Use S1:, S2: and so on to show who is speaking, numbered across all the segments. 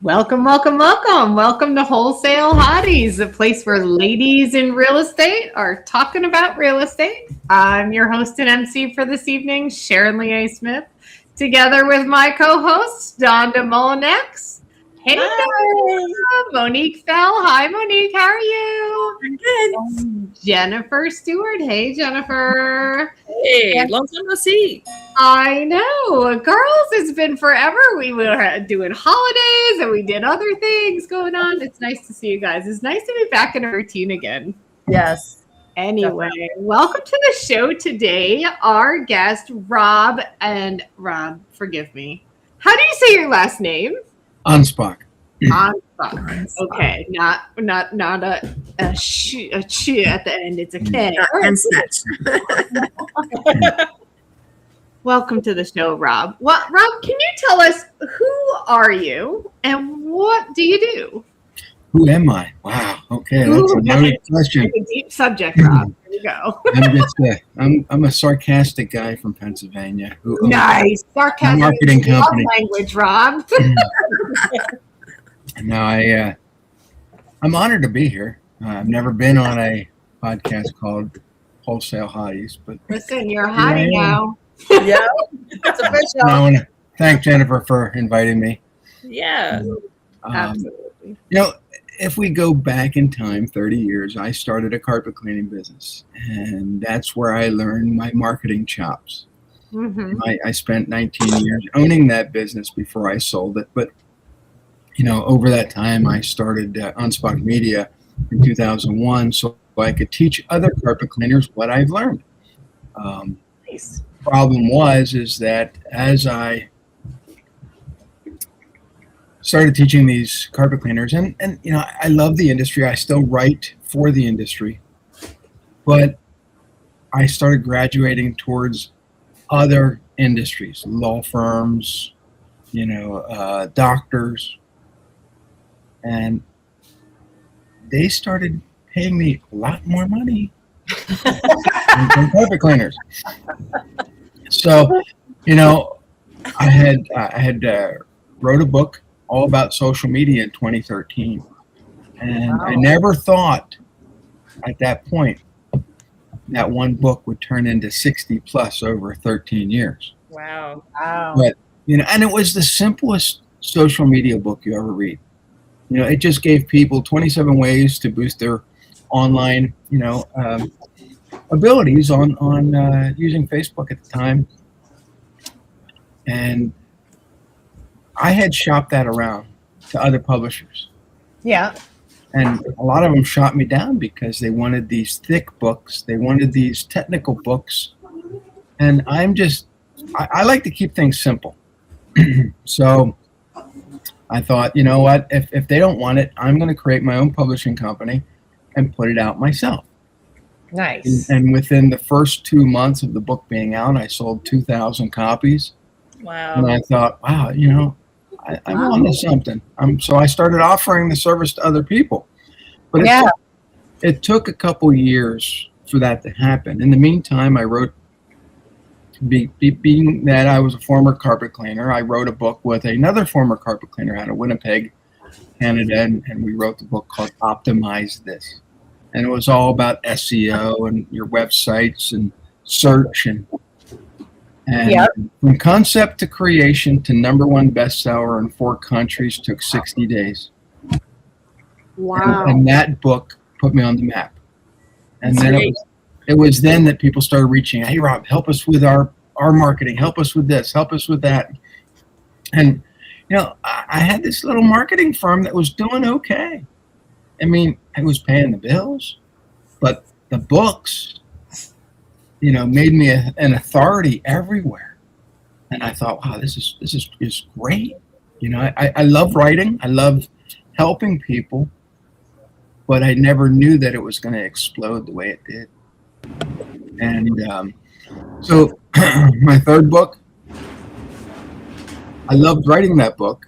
S1: Welcome, welcome, welcome. Welcome to Wholesale Hotties, a place where ladies in real estate are talking about real estate. I'm your host and MC for this evening, Sharon Lee Smith, together with my co-host, Donda Molinex. Hey, Donda. Monique Fell. Hi, Monique. How are you?
S2: I'm good.
S1: Jennifer Stewart. Hey, Jennifer.
S2: Hey, long time no see.
S1: I know. Girls, it's been forever. We were doing holidays and we did other things going on. It's nice to see you guys. It's nice to be back in a routine again.
S2: Yes.
S1: Anyway, welcome to the show today. Our guest, Rob, forgive me. How do you say your last name?
S3: Anspach.
S1: Anspach. Okay, not a ch at the end. It's a K. Welcome to the show, Rob. Rob, can you tell us who are you and what do you do?
S3: Who am I? Wow. Okay, that's a loaded question.
S1: It's a deep subject, Rob. Here you go.
S3: I'm a sarcastic guy from Pennsylvania.
S1: Nice. Sarcastic
S3: marketing company.
S1: Language, Rob.
S3: No, I'm honored to be here. I've never been on a podcast called Wholesale Hotties, but
S1: listen, you're a hottie now.
S2: Yeah, it's official.
S3: I want to thank Jennifer for inviting me.
S2: Yeah,
S1: absolutely.
S3: If we go back in time 30 years, I started a carpet cleaning business, and that's where I learned my marketing chops. Mm-hmm. I spent 19 years owning that business before I sold it, but over that time, I started Anspach Media in 2001 so I could teach other carpet cleaners what I've learned.
S1: Nice.
S3: Problem is that as I started teaching these carpet cleaners, and I love the industry. I still write for the industry, but I started graduating towards other industries, law firms, doctors. And they started paying me a lot more money than carpet cleaners. So, I had wrote a book all about social media in 2013, and wow. I never thought at that point that one book would turn into 60 plus over 13 years.
S2: Wow!
S3: But and it was the simplest social media book you ever read. It just gave people 27 ways to boost their online, abilities on using Facebook at the time. And I had shopped that around to other publishers.
S1: Yeah.
S3: And a lot of them shot me down because they wanted these thick books. They wanted these technical books. And I like to keep things simple. So I thought, you know what, if they don't want it, I'm going to create my own publishing company and put it out myself.
S1: Nice.
S3: And within the first 2 months of the book being out, I sold 2,000 copies.
S2: Wow.
S3: And I thought, wow, I'm onto something. So I started offering the service to other people. But it took a couple years for that to happen. In the meantime, I wrote, being that I was a former carpet cleaner, I wrote a book with another former carpet cleaner out of Winnipeg, Canada, and we wrote the book called Optimize This. And it was all about SEO and your websites and search and from concept to creation to #1 bestseller in 4 countries took 60 days.
S1: Wow.
S3: And that book put me on the map. And then it was then that people started reaching out. Hey, Rob, help us with our marketing. Help us with this. Help us with that. And, I had this little marketing firm that was doing okay. I mean, I was paying the bills, but the books, made me an authority everywhere. And I thought, wow, this is great. I love writing. I love helping people, but I never knew that it was going to explode the way it did. And so my third book, I loved writing that book,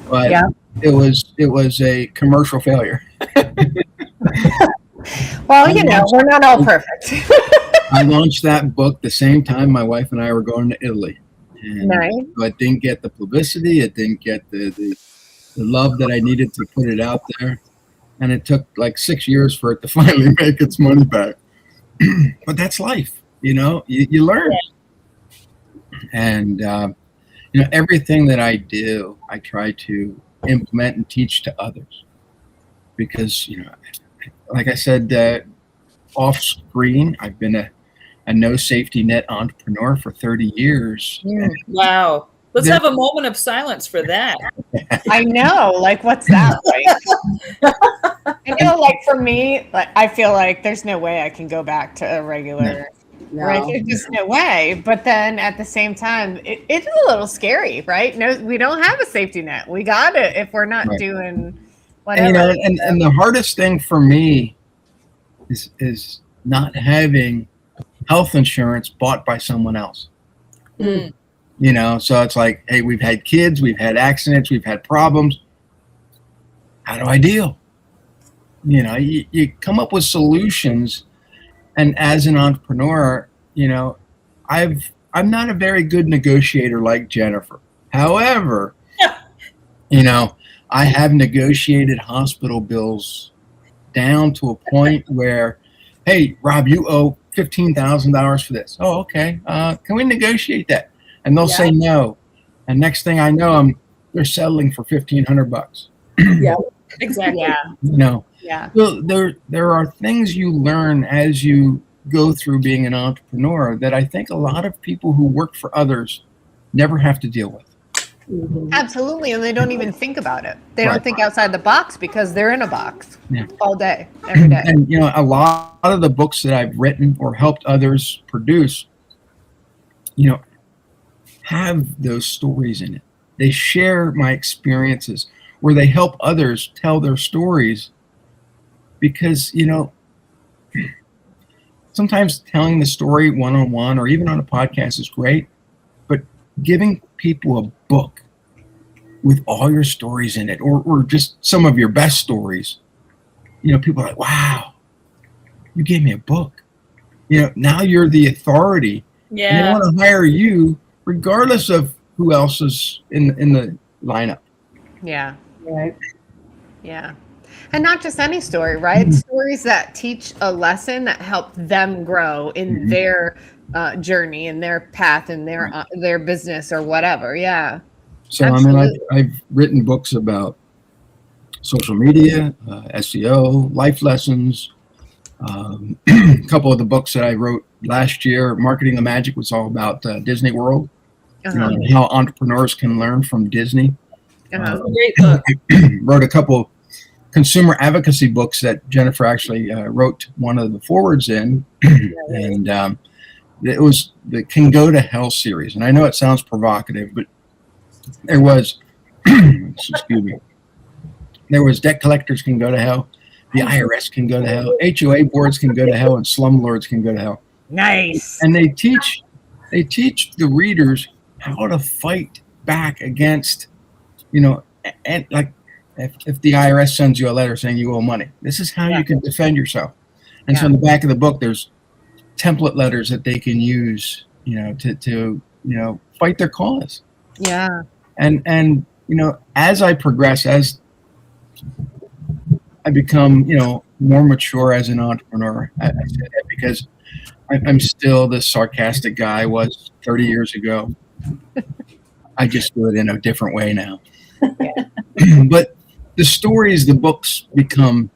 S3: but it was a commercial failure.
S1: Well, we're not all perfect.
S3: I launched that book the same time my wife and I were going to Italy. And
S1: nice.
S3: So it didn't get the publicity. It didn't get the love that I needed to put it out there. And it took like 6 years for it to finally make its money back. But that's life, you learn. And, everything that I do, I try to implement and teach to others. Because, like I said, off screen, I've been a no safety net entrepreneur for 30 years.
S2: Wow. Let's have a moment of silence for that.
S1: I know. Like, what's that like? I know, like, for me, like, I feel like there's no way I can go back to a regular.
S2: No.
S1: Right? There's just no way. But then at the same time, it's a little scary, right? No, we don't have a safety net. We got it if we're not doing whatever.
S3: And the hardest thing for me is not having health insurance bought by someone else.
S2: Mm.
S3: So it's like, hey, we've had kids, we've had accidents, we've had problems. How do I deal? You come up with solutions. And as an entrepreneur, I'm not a very good negotiator like Jennifer. However, I have negotiated hospital bills down to a point where, hey, Rob, you owe $15,000 for this. Oh, okay. Can we negotiate that? And they'll say no. And next thing I know, they're settling for $1,500.
S2: Yeah, exactly.
S1: Yeah.
S3: Yeah. So there are things you learn as you go through being an entrepreneur that I think a lot of people who work for others never have to deal with.
S2: Mm-hmm.
S1: Absolutely. And they don't even think about it. They don't think outside the box because they're in a box all day, every day.
S3: And, a lot of the books that I've written or helped others produce, have those stories in it. They share my experiences where they help others tell their stories because, sometimes telling the story one-on-one or even on a podcast is great, but giving people a book with all your stories in it or just some of your best stories, people are like, wow, you gave me a book. Now you're the authority.
S2: Yeah.
S3: And they want to hire you regardless of who else is in the lineup.
S1: Yeah.
S2: Right.
S1: Yeah. And not just any story, right? Stories that teach a lesson that help them grow in their journey, in their path, in their business or whatever. Yeah.
S3: So,
S1: absolutely.
S3: I've written books about social media, SEO, life lessons. A couple of the books that I wrote last year, Marketing the Magic, was all about Disney World, how entrepreneurs can learn from Disney.
S2: Great book.
S3: Wrote a couple consumer advocacy books that Jennifer actually wrote one of the forwards in, and it was the Can Go to Hell series. And I know it sounds provocative, but there was, excuse me, there was Debt Collectors Can Go to Hell, the IRS can go to hell, HOA boards can go to hell, and slumlords can go to hell.
S1: Nice.
S3: And they teach the readers how to fight back against, and like if the IRS sends you a letter saying you owe money, this is how you can defend yourself. And so in the back of the book, there's template letters that they can use, to fight their cause.
S1: Yeah.
S3: And as I progress, as I become, more mature as an entrepreneur, I say that because I'm still the sarcastic guy I was 30 years ago. I just do it in a different way now. But the stories, the books become,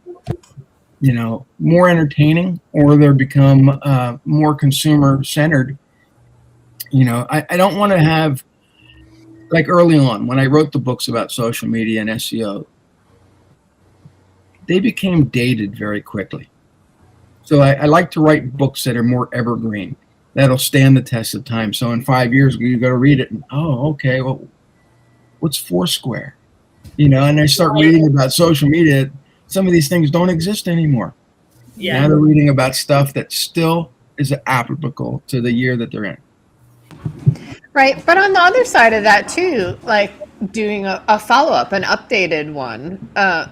S3: more entertaining, or they become more consumer centered. I don't want to have, like early on when I wrote the books about social media and SEO, they became dated very quickly. So I like to write books that are more evergreen, that'll stand the test of time. So in 5 years, you go to read it and, oh, okay, well, what's Foursquare? And I start reading about social media. Some of these things don't exist anymore.
S2: Yeah.
S3: Now they're reading about stuff that still is applicable to the year that they're in.
S1: Right. But on the other side of that too, like doing a follow-up, an updated one,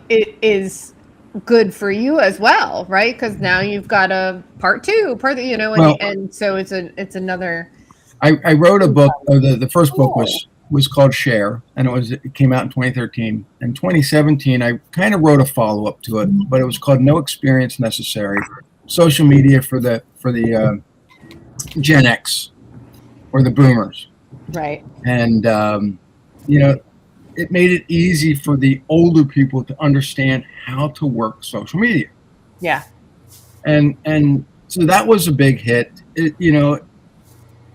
S1: it is good for you as well, right? Because now you've got a part two, and so it's another.
S3: I wrote a book. The first book was was called Share, and it came out in 2013. In 2017, I kind of wrote a follow-up to it, but it was called No Experience Necessary: Social Media for the Gen X or the Boomers.
S1: Right.
S3: And it made it easy for the older people to understand how to work social media.
S1: Yeah.
S3: And so that was a big hit.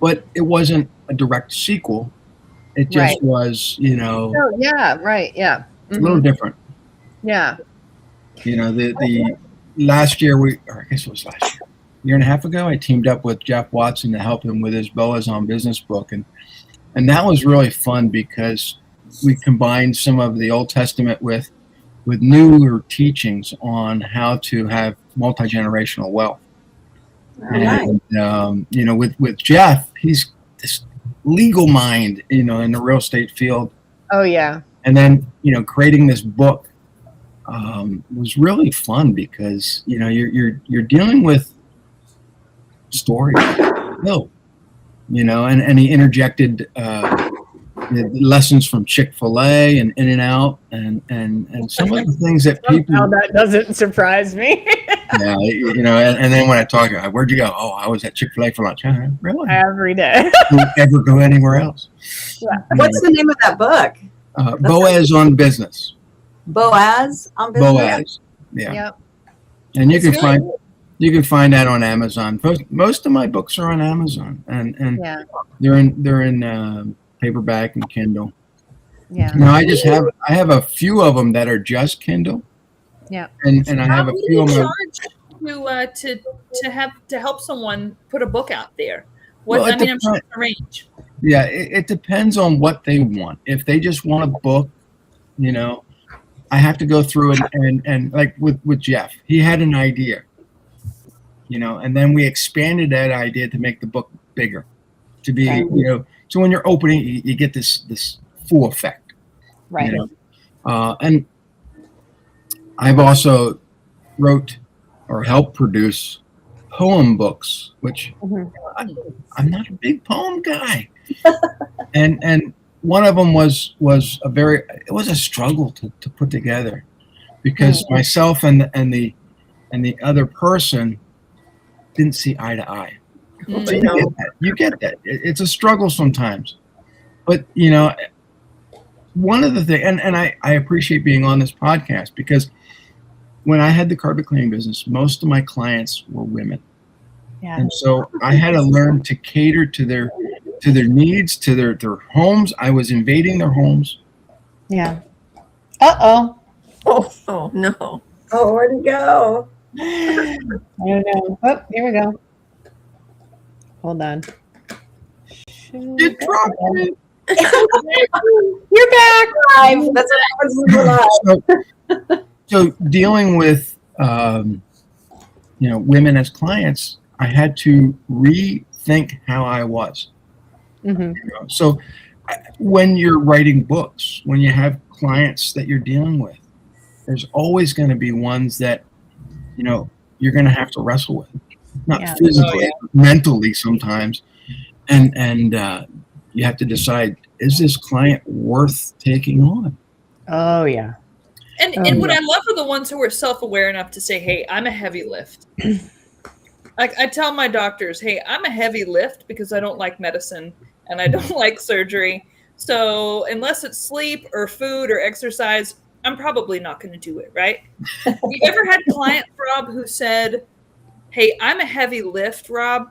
S3: But it wasn't a direct sequel. It just was,
S1: Oh, yeah, right, yeah.
S3: A little different.
S1: Yeah.
S3: The last year I guess it was last year and a half ago, I teamed up with Jeff Watson to help him with his Boaz on Business book. And that was really fun because we combined some of the Old Testament with newer teachings on how to have multi-generational wealth. And, with Jeff, he's this legal mind, in the real estate field.
S1: Oh, yeah.
S3: And then, creating this book was really fun because, you're dealing with stories, and he interjected the lessons from Chick-fil-A and In-N-Out and some of the things that people.
S1: Somehow that doesn't surprise me.
S3: Yeah, and then when I talk, where'd you go? Oh, I was at Chick-fil-A for lunch. Really?
S1: Every day.
S3: Don't ever go anywhere else.
S1: Yeah.
S4: What's the name of that book?
S3: Boaz on Business.
S4: Boaz on Business?
S3: Boaz. Yeah.
S1: Yep.
S3: And you can find that on Amazon. Most of my books are on Amazon, and they're in paperback and Kindle.
S1: Yeah.
S3: Now I have a few of them that are just Kindle.
S1: Yeah.
S3: And I have a few of them.
S2: To help someone put a book out there. I'm sure it's a range.
S3: Yeah, it depends on what they want. If they just want a book, I have to go through it and like with Jeff, he had an idea, and then we expanded that idea to make the book bigger, to be, so when you're opening, you get this full effect.
S1: Right.
S3: And I've also wrote or helped produce poem books, which I'm not a big poem guy. and one of them was a struggle to put together because myself and the other person didn't see eye to eye. So you get that. It's a struggle sometimes. But, one of the things, and I appreciate being on this podcast because when I had the carpet cleaning business, most of my clients were women.
S1: Yeah.
S3: And so I had to learn to cater to their needs, to their homes. I was invading their homes.
S1: Yeah. Uh-oh.
S4: Oh, no. Oh, where'd it go?
S1: I don't know. Oh, here we go. Hold on.
S3: You dropped it.
S1: You're back.
S4: Live. That's what happens live.
S3: So dealing with women as clients, I had to rethink how I was.
S1: Mm-hmm.
S3: So when you're writing books, when you have clients that you're dealing with, there's always going to be ones that you're going to have to wrestle with, not physically, mentally sometimes, and you have to decide, is this client worth taking on?
S1: Oh yeah.
S2: And what I love are the ones who are self-aware enough to say, hey, I'm a heavy lift. I tell my doctors, hey, I'm a heavy lift because I don't like medicine and I don't like surgery. So unless it's sleep or food or exercise, I'm probably not going to do it, right? Have you ever had clients, Rob, who said, hey, I'm a heavy lift, Rob.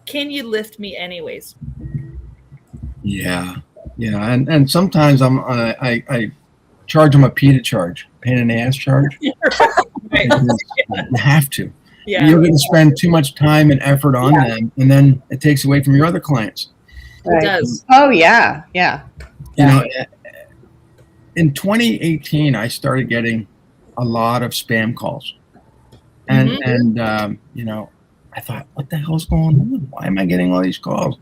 S2: Can you lift me anyways?
S3: Yeah. And sometimes I charge them a pain in the ass charge.
S2: Right.
S3: You have to.
S2: Yeah.
S3: You're going to spend too much time and effort on them, and then it takes away from your other clients.
S2: It does.
S1: Oh yeah. Yeah.
S3: In 2018, I started getting a lot of spam calls, and I thought, what the hell's going on? Why am I getting all these calls?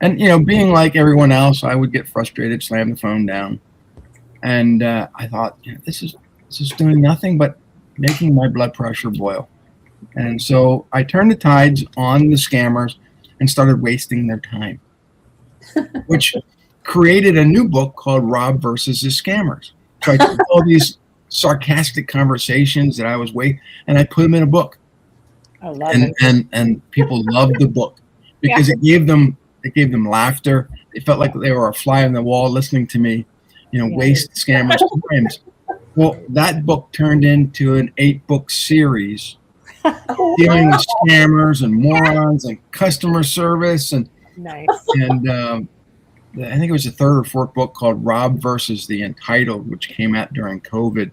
S3: And being like everyone else, I would get frustrated, slam the phone down, and I thought, this is doing nothing but making my blood pressure boil. And so I turned the tides on the scammers and started wasting their time, which created a new book called Rob versus the Scammers. So I took all these sarcastic conversations that I was and I put them in a book.
S1: I love it.
S3: And people loved the book because it gave them laughter. They felt like they were a fly on the wall listening to me, waste scammers' times. Well, that book turned into an 8-book series dealing with scammers and morons and customer service and
S1: Nice.
S3: And I think it was the 3rd or 4th book called Rob versus the Entitled, which came out during COVID.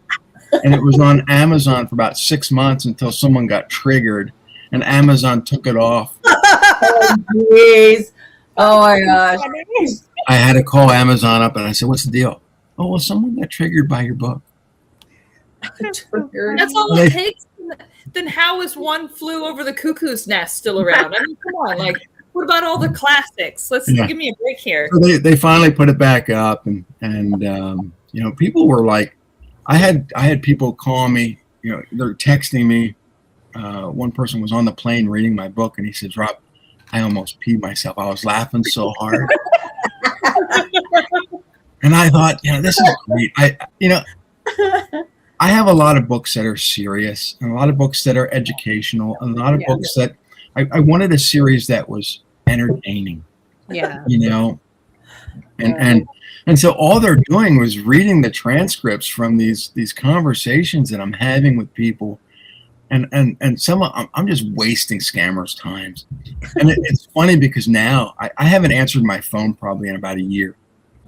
S3: And it was on Amazon for about 6 months until someone got triggered and Amazon took it off.
S4: Oh, jeez. Oh, my gosh.
S3: I had to call Amazon up and I said, what's the deal? Oh, well, someone got triggered by your book.
S2: That's all it takes. Then how is One Flew Over the Cuckoo's Nest still around? I mean, come on. Like, what about all the classics? Give me a break here.
S3: So they finally put it back up and people were like, I had people call me, they're texting me. One person was on the plane reading my book and he says, Rob, I almost peed myself. I was laughing so hard. And I thought, this is great. I have a lot of books that are serious and a lot of books that are educational and a lot of books that I wanted a series that was entertaining.
S1: Yeah.
S3: And so all they're doing was reading the transcripts from these conversations that I'm having with people. And some I'm just wasting scammers' times. And it's funny because now I haven't answered my phone probably in about a year.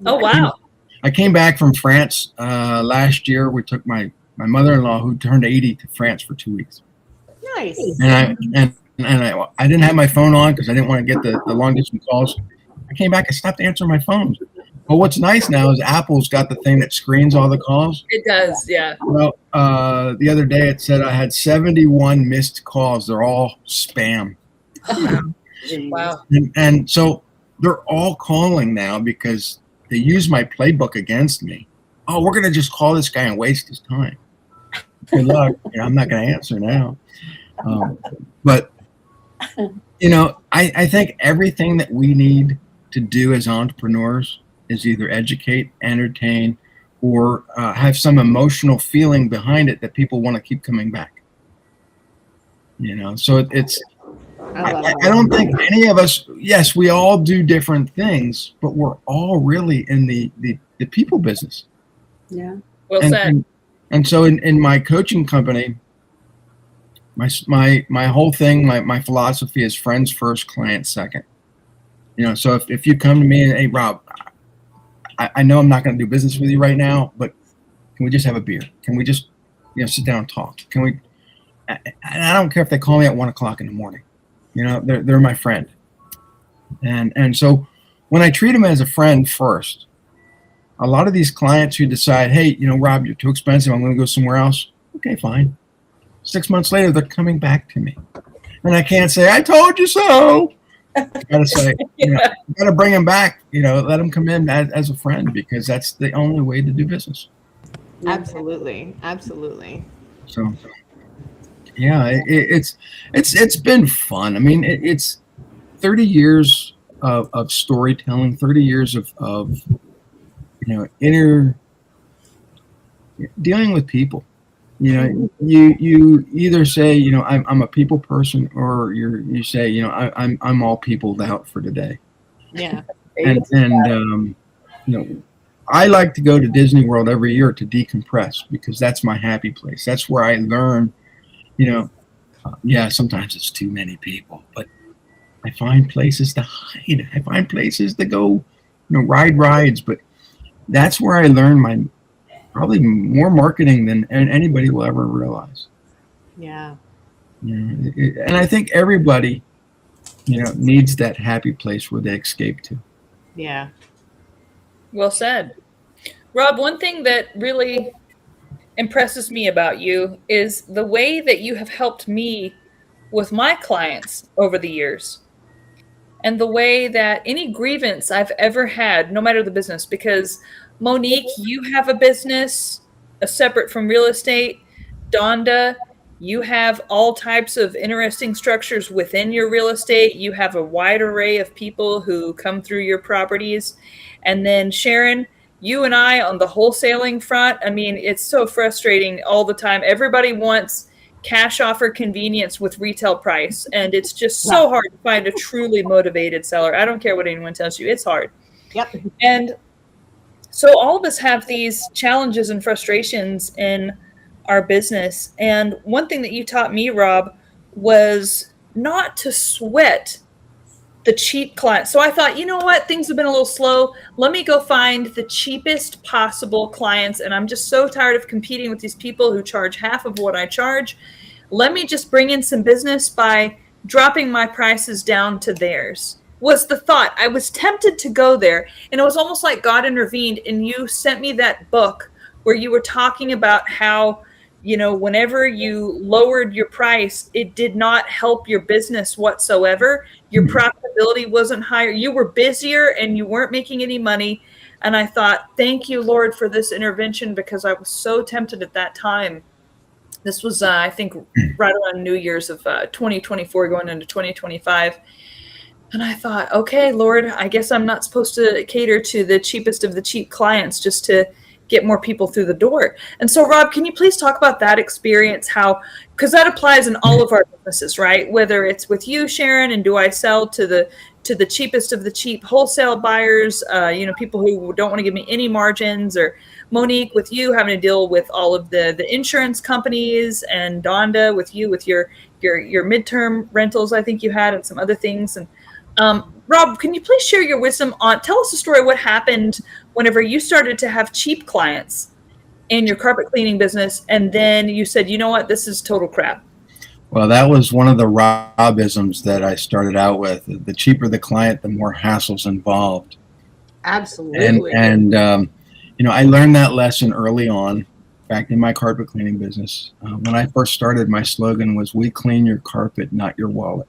S2: Oh, wow.
S3: I came back from France last year. We took my mother-in-law who turned 80 to France for 2 weeks.
S1: Nice.
S3: And I didn't have my phone on because I didn't want to get the long distance calls. I came back. I stopped answering my phone. But what's nice now is Apple's got the thing that screens all the calls.
S2: It does, yeah.
S3: Well, the other day it said I had 71 missed calls. They're all spam.
S2: Wow.
S3: And so they're all calling now because they use my playbook against me. Oh, we're going to just call this guy and waste his time. Good luck. I'm not going to answer now. But, I think everything that we need to do as entrepreneurs is either educate, entertain, or have some emotional feeling behind it that people want to keep coming back. So it's, I don't think any of us, yes, we all do different things, but we're all really in the people business.
S4: Yeah.
S2: Well said.
S3: And so in my coaching company, my whole thing, my philosophy is friends first, clients second. So if you come to me and, hey, Rob, I know I'm not going to do business with you right now, but can we just have a beer? Can we just, sit down and talk? Can we? And I don't care if they call me at 1:00 in the morning. They're my friend. And so when I treat them as a friend first, a lot of these clients who decide, hey, Rob, you're too expensive. I'm going to go somewhere else. Okay, fine. 6 months later, they're coming back to me. And I can't say, I told you so. I gotta say, gotta bring them back, let them come in as a friend because that's the only way to do business.
S1: Absolutely. Absolutely.
S3: So, yeah, it's been fun. I mean, it's 30 years of storytelling, 30 years of dealing with people. You either say, I'm a people person, or you say, I'm all peopled out for today.
S1: Yeah.
S3: And I like to go to Disney World every year to decompress because that's my happy place. That's where I learn, sometimes it's too many people, but I find places to hide. I find places to go, ride rides, but that's where I learn probably more marketing than anybody will ever realize.
S1: Yeah.
S3: And I think everybody, needs that happy place where they escape to.
S1: Yeah.
S2: Well said. Rob, one thing that really impresses me about you is the way that you have helped me with my clients over the years. And the way that any grievance I've ever had, no matter the business, because Monique, you have a business separate from real estate. Donda, you have all types of interesting structures within your real estate. You have a wide array of people who come through your properties. And then Sharon, you and I on the wholesaling front, I mean, it's so frustrating all the time. Everybody wants cash offer convenience with retail price. And it's just so hard to find a truly motivated seller. I don't care what anyone tells you. It's hard.
S1: Yep.
S2: And so all of us have these challenges and frustrations in our business. And one thing that you taught me, Rob, was not to sweat the cheap clients. So I thought, you know what? Things have been a little slow. Let me go find the cheapest possible clients. And I'm just so tired of competing with these people who charge half of what I charge. Let me just bring in some business by dropping my prices down to theirs, was the thought. I was tempted to go there. And it was almost like God intervened and you sent me that book where you were talking about how, you know, whenever you lowered your price, it did not help your business whatsoever. Your profitability wasn't higher. You were busier and you weren't making any money. And I thought, thank you, Lord, for this intervention, because I was so tempted at that time. This was, I think, right around New Year's of 2024 going into 2025. And I thought, okay, Lord, I guess I'm not supposed to cater to the cheapest of the cheap clients just to get more people through the door. And so, Rob, can you please talk about that experience? How, because that applies in all of our businesses, right? Whether it's with you, Sharon, and do I sell to the cheapest of the cheap wholesale buyers, you know, people who don't want to give me any margins, or Monique with you having to deal with all of the insurance companies, and Donda with you with your midterm rentals, I think you had, and some other things. And Rob, can you please share your wisdom on, tell us a story, what happened whenever you started to have cheap clients in your carpet cleaning business, and then you said, you know what, this is total crap.
S3: Well, that was one of the Robisms that I started out with. The cheaper the client, the more hassles involved.
S4: Absolutely.
S3: And you know, I learned that lesson early on back in my carpet cleaning business. When I first started, my slogan was, "We clean your carpet, not your wallet."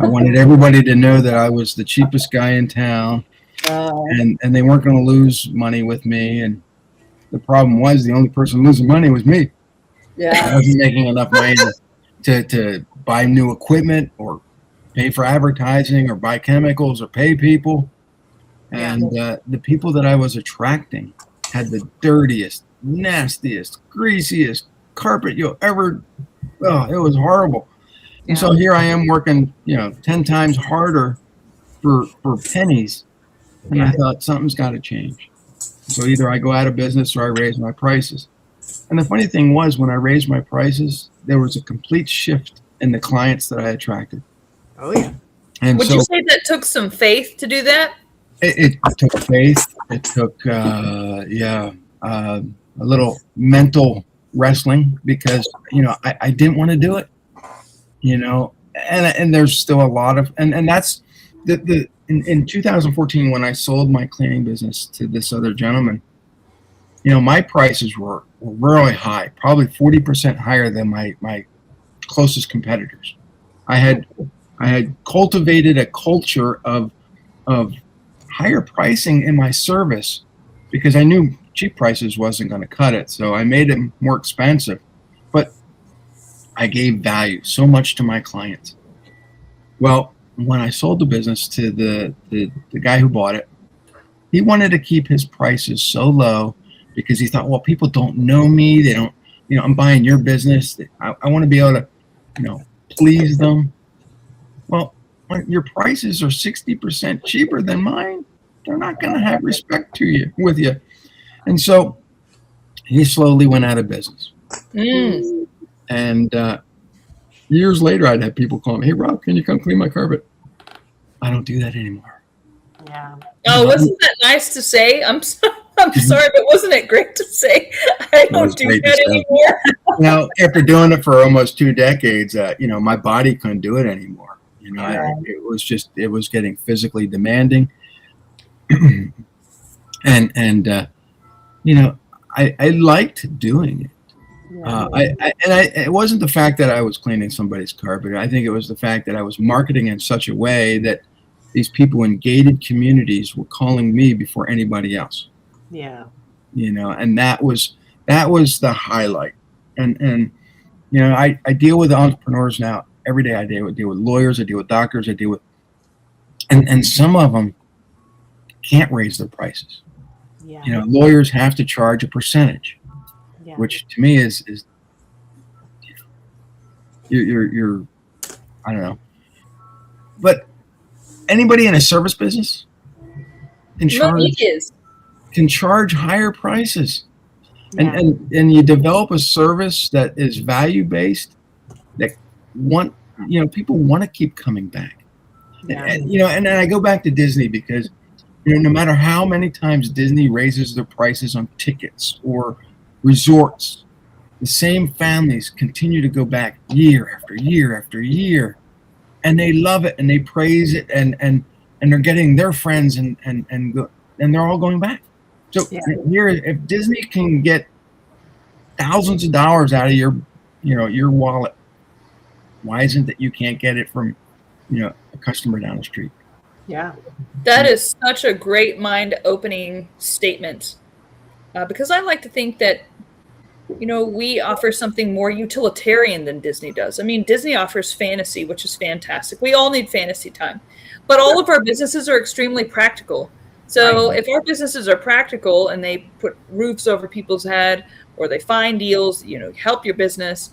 S3: I wanted everybody to know that I was the cheapest guy in town, and they weren't going to lose money with me. And the problem was, the only person losing money was me.
S4: Yeah.
S3: I wasn't making enough money to buy new equipment or pay for advertising or buy chemicals or pay people. And the people that I was attracting had the dirtiest, nastiest, greasiest carpet you'll ever, it was horrible. And so here I am working, 10 times harder for pennies. And I thought, something's got to change. So either I go out of business or I raise my prices. And the funny thing was, when I raised my prices, there was a complete shift in the clients that I attracted.
S4: Oh, yeah.
S3: And
S2: Would you say that took some faith to do that?
S3: It took faith. It took, a little mental wrestling, because, I didn't want to do it. And there's still a lot of, and that's in 2014, when I sold my cleaning business to this other gentleman, my prices were really high, probably 40% higher than my closest competitors. I had cultivated a culture of higher pricing in my service, because I knew cheap prices wasn't going to cut it. So I made it more expensive, but I gave value so much to my clients. Well, when I sold the business to the guy who bought it, he wanted to keep his prices so low because he thought, well, people don't know me. They don't, I'm buying your business. I want to be able to, please them. Well, when your prices are 60% cheaper than mine, they're not going to have respect with you. And so he slowly went out of business. And years later, I'd have people call me, "Hey, Rob, can you come clean my carpet?" I don't do that anymore.
S1: Yeah.
S2: Oh, wasn't that nice to say? I'm sorry, but wasn't it great to say? I don't do that anymore.
S3: Now, after doing it for almost 2 decades, my body couldn't do it anymore. It was getting physically demanding. and I liked doing it. It wasn't the fact that I was cleaning somebody's carpet. I think it was the fact that I was marketing in such a way that these people in gated communities were calling me before anybody else.
S1: Yeah.
S3: And that was the highlight. And I deal with entrepreneurs now every day. I deal with lawyers, I deal with doctors, I deal with, and some of them can't raise their prices.
S1: Yeah.
S3: You know, lawyers have to charge a percentage,
S1: Yeah.
S3: which to me is you're I don't know. But anybody in a service business can charge higher prices.
S1: Yeah.
S3: And you develop a service that is value based, that people want to keep coming back.
S1: Yeah.
S3: And then I go back to Disney because no matter how many times Disney raises their prices on tickets or resorts, the same families continue to go back year after year after year, and they love it and they praise it and they're getting their friends and they're all going back. So here, if Disney can get thousands of dollars out of your wallet, why isn't that you can't get it from a customer down the street?
S1: Yeah,
S2: that is such a great mind-opening statement, because I like to think that we offer something more utilitarian than Disney does. I mean, Disney offers fantasy, which is fantastic. We all need fantasy time, but all of our businesses are extremely practical. So if our businesses are practical and they put roofs over people's head or they find deals, help your business.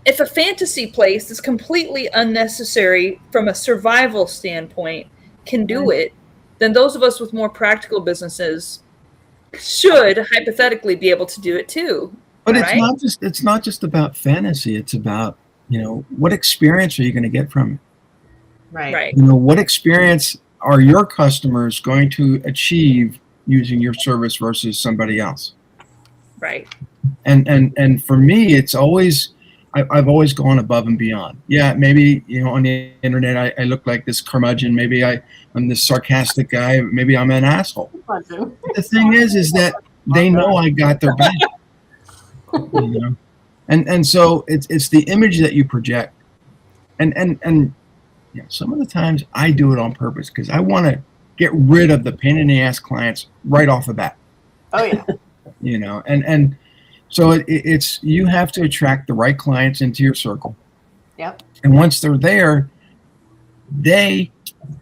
S2: If a fantasy place is completely unnecessary from a survival standpoint can do it, then those of us with more practical businesses should hypothetically be able to do it too.
S3: But it's not just about fantasy. It's about, what experience are you going to get from it?
S1: Right.
S3: What experience are your customers going to achieve using your service versus somebody else?
S2: Right.
S3: And for me, it's always, I've always gone above and beyond. Yeah, maybe, on the internet, I look like this curmudgeon. Maybe I'm this sarcastic guy. Maybe I'm an asshole. The thing is that they know I got their back. And so it's the image that you project. And some of the times I do it on purpose because I want to get rid of the pain in the ass clients right off the bat.
S1: Oh yeah.
S3: And so it's you have to attract the right clients into your circle.
S1: Yep.
S3: And once they're there, they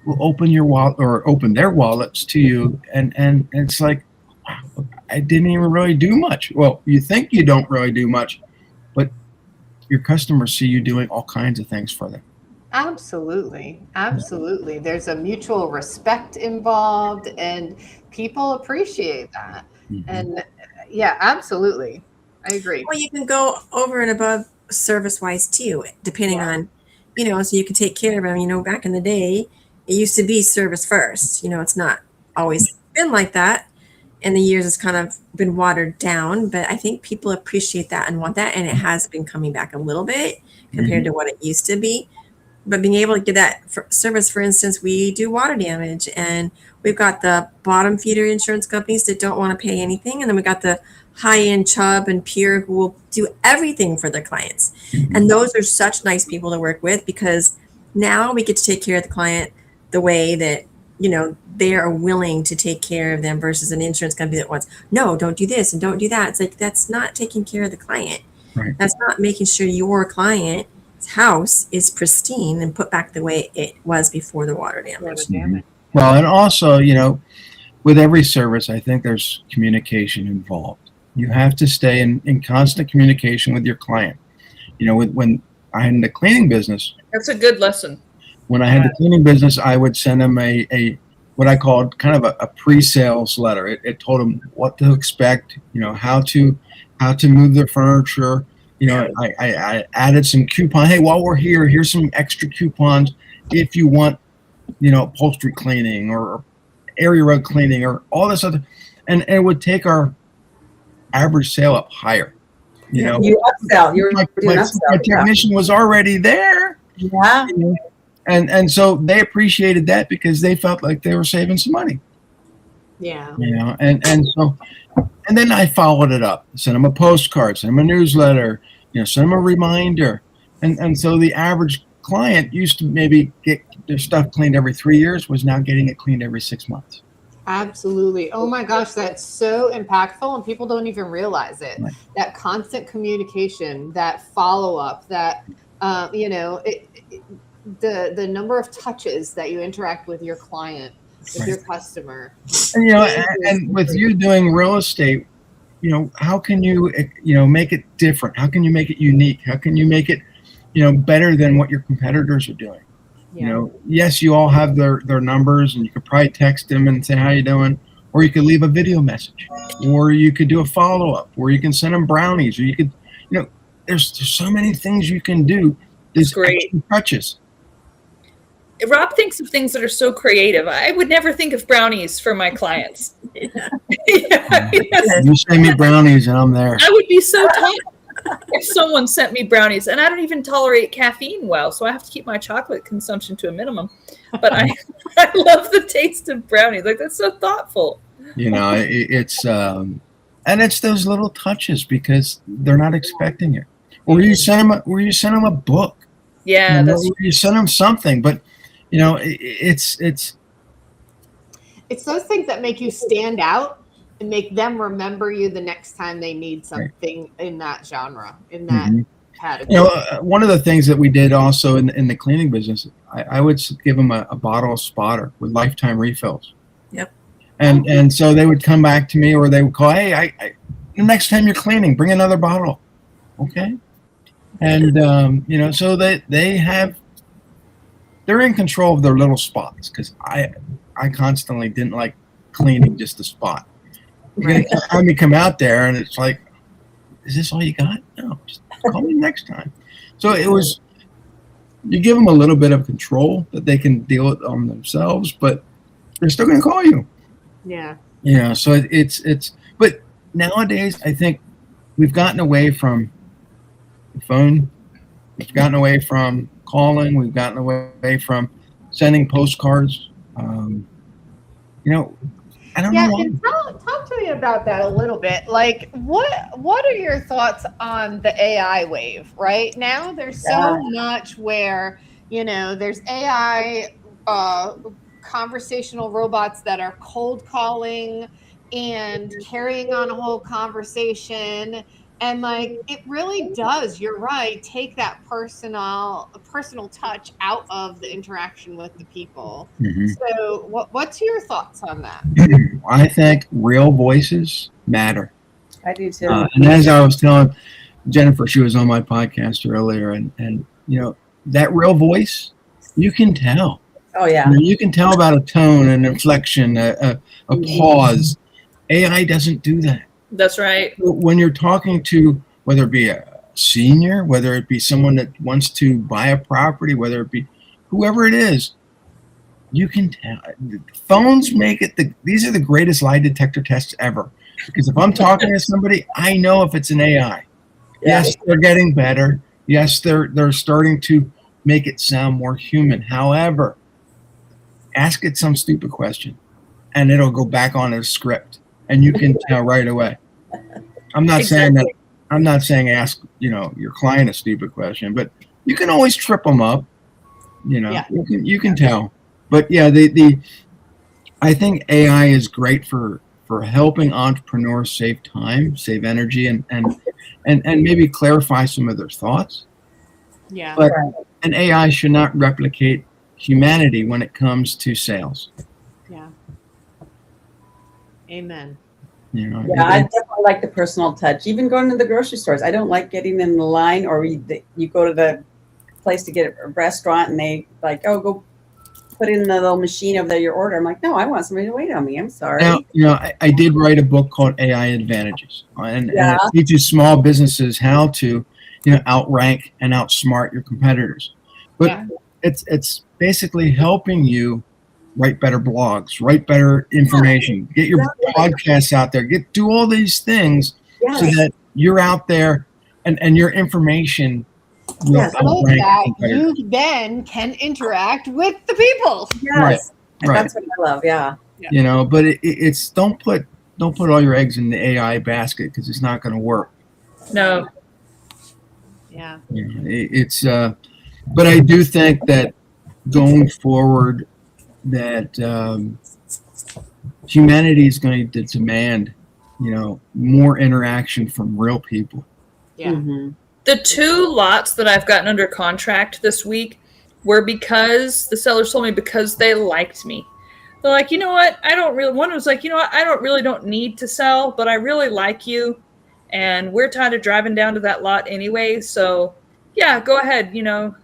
S3: will open your wallet or open their wallets to you, and it's like, wow, I didn't even really do much. Well, you think you don't really do much, but your customers see you doing all kinds of things for them.
S1: Absolutely. There's a mutual respect involved, and people appreciate that. Mm-hmm. And yeah, absolutely. I agree.
S4: Well, you can go over and above service-wise too, depending on, so you can take care of them. Back in the day, it used to be service first. It's not always been like that. In the years, it's kind of been watered down, but I think people appreciate that and want that, and it has been coming back a little bit compared to what it used to be. But being able to get that service, for instance, we do water damage, and we've got the bottom feeder insurance companies that don't want to pay anything, and then we got the high-end Chubb and Pure who will do everything for their clients. And those are such nice people to work with, because now we get to take care of the client the way that they are willing to take care of them versus an insurance company that wants, no, don't do this and don't do that. It's like, that's not taking care of the client.
S3: Right.
S4: That's not making sure your client's house is pristine and put back the way it was before the water damage.
S3: Well, and also, with every service, I think there's communication involved. You have to stay in constant communication with your client. When I had the cleaning business.
S2: That's a good lesson.
S3: When I had the cleaning business, I would send them a what I called kind of a pre-sales letter. It told them what to expect, how to move their furniture. I added some coupon. Hey, while we're here, here's some extra coupons if you want, upholstery cleaning or area rug cleaning or all this other, and it would take our average sale up higher.
S5: You upsell.
S3: My technician was already there.
S5: Yeah.
S3: And so they appreciated that because they felt like they were saving some money.
S1: Yeah. And
S3: then I followed it up. Send them a postcard, send them a newsletter, send them a reminder. And so the average client used to maybe get their stuff cleaned every 3 years, was now getting it cleaned every 6 months.
S1: Absolutely. Oh my gosh, that's so impactful, and people don't even realize it. Right. That constant communication, that follow-up, that, the number of touches that you interact with your client with your customer.
S3: And, and with you doing real estate, how can you, make it different? How can you make it unique? How can you make it, better than what your competitors are doing?
S1: Yeah.
S3: Yes, you all have their numbers, and you could probably text them and say, how you doing? Or you could leave a video message, or you could do a follow-up, or you can send them brownies, or you could, there's so many things you can do. There's
S2: great
S3: touches.
S2: Rob thinks of things that are so creative. I would never think of brownies for my clients.
S3: You send me brownies and I'm there.
S2: I would be so touched if someone sent me brownies. And I don't even tolerate caffeine well, so I have to keep my chocolate consumption to a minimum. But I love the taste of brownies. Like, that's so thoughtful.
S3: It's and it's those little touches because they're not expecting it. Or you send them a book.
S2: Yeah,
S3: you send them something, but it's
S1: those things that make you stand out and make them remember you the next time they need something in that genre, in that category.
S3: One of the things that we did also in the cleaning business, I would give them a bottle of spotter with lifetime refills.
S4: Yep.
S3: And so they would come back to me, or they would call, hey, I the next time you're cleaning, bring another bottle. Okay. And so they're in control of their little spots, because I constantly didn't like cleaning just the spot. Right. Have me come out there and it's like, is this all you got? No, just call me next time. So it was, you give them a little bit of control that they can deal with on themselves, but they're still going to call you.
S1: Yeah.
S3: So it's, but nowadays I think we've gotten away from the phone. We've gotten away from calling. We've gotten away from sending postcards. I don't know.
S1: And talk to me about that a little bit. Like, what are your thoughts on the AI wave right now? There's so much where, there's AI conversational robots that are cold calling and carrying on a whole conversation. And like, it really does, you're right, take that personal touch out of the interaction with the people. Mm-hmm. So what's your thoughts on that?
S3: I think real voices matter.
S5: I do too.
S3: And as I was telling Jennifer, she was on my podcast earlier, and that real voice, you can tell.
S5: Oh yeah.
S3: You can tell about a tone, an inflection, a pause. AI doesn't do that.
S2: That's right.
S3: When you're talking to, whether it be a senior, whether it be someone that wants to buy a property, whether it be whoever it is, you can tell. Phones make it, these are the greatest lie detector tests ever. Because if I'm talking to somebody, I know if it's an AI. Yeah. Yes, they're getting better. Yes, they're starting to make it sound more human. However, ask it some stupid question and it'll go back on a script. And you can tell right away. I'm not saying ask, your client a stupid question, but you can always trip them up. You can tell. But yeah, I think AI is great for helping entrepreneurs save time, save energy, and maybe clarify some of their thoughts.
S1: Yeah.
S3: But an AI should not replicate humanity when it comes to sales.
S1: Yeah. Amen.
S5: Yeah, I definitely like the personal touch. Even going to the grocery stores, I don't like getting in the line, or you go to the place to get a restaurant and they like, oh, go put in the little machine over there your order. I'm like, no, I want somebody to wait on me. I'm sorry.
S3: Now, I did write a book called AI Advantages, and it teaches small businesses how to, outrank and outsmart your competitors. But it's basically helping you write better blogs, write better information, get your podcasts out there, do all these things so that you're out there and your information will outrank
S1: that you then can interact with the people.
S5: Yes. Right. That's what I love. Yeah.
S3: But it's don't put all your eggs in the AI basket, because it's not going to work.
S2: No.
S1: Yeah.
S3: It's but I do think that going forward, that humanity is going to demand, more interaction from real people.
S1: Yeah.
S5: Mm-hmm.
S2: The 2 lots that I've gotten under contract this week were because the sellers told me because they liked me. They're like, you know what? One was like, you know what? I don't need to sell, but I really like you. And we're tired of driving down to that lot anyway. So yeah, go ahead,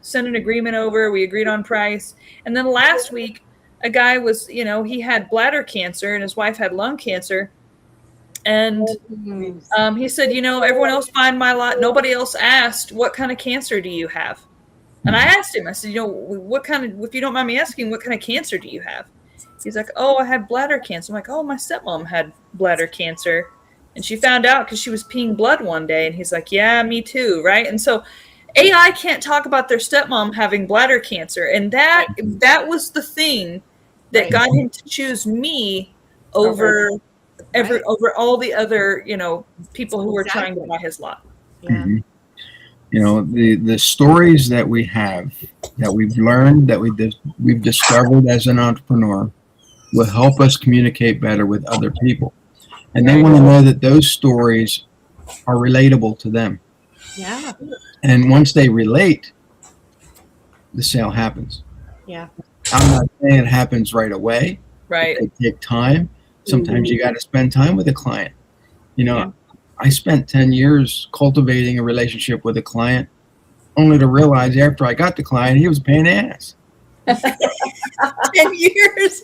S2: send an agreement over. We agreed on price. And then last week, a guy was, he had bladder cancer and his wife had lung cancer. And he said, everyone else buying my lot. Nobody else asked, what kind of cancer do you have? And I asked him, I said, what kind of, if you don't mind me asking, what kind of cancer do you have? He's like, oh, I had bladder cancer. I'm like, oh, my stepmom had bladder cancer. And she found out because she was peeing blood one day. And he's like, yeah, me too. Right. And so AI can't talk about their stepmom having bladder cancer. And that was the thing that got him to choose me over all the other, people who were trying to buy his lot.
S1: Yeah.
S3: The stories that we have, that we've learned, that we've discovered as an entrepreneur will help us communicate better with other people. And they want to know that those stories are relatable to them.
S1: Yeah.
S3: And once they relate, the sale happens.
S1: Yeah.
S3: I'm not saying it happens right away.
S2: Right.
S3: It takes time. Sometimes you got to spend time with a client. I spent 10 years cultivating a relationship with a client, only to realize after I got the client, he was a pain in the ass.
S2: 10 years.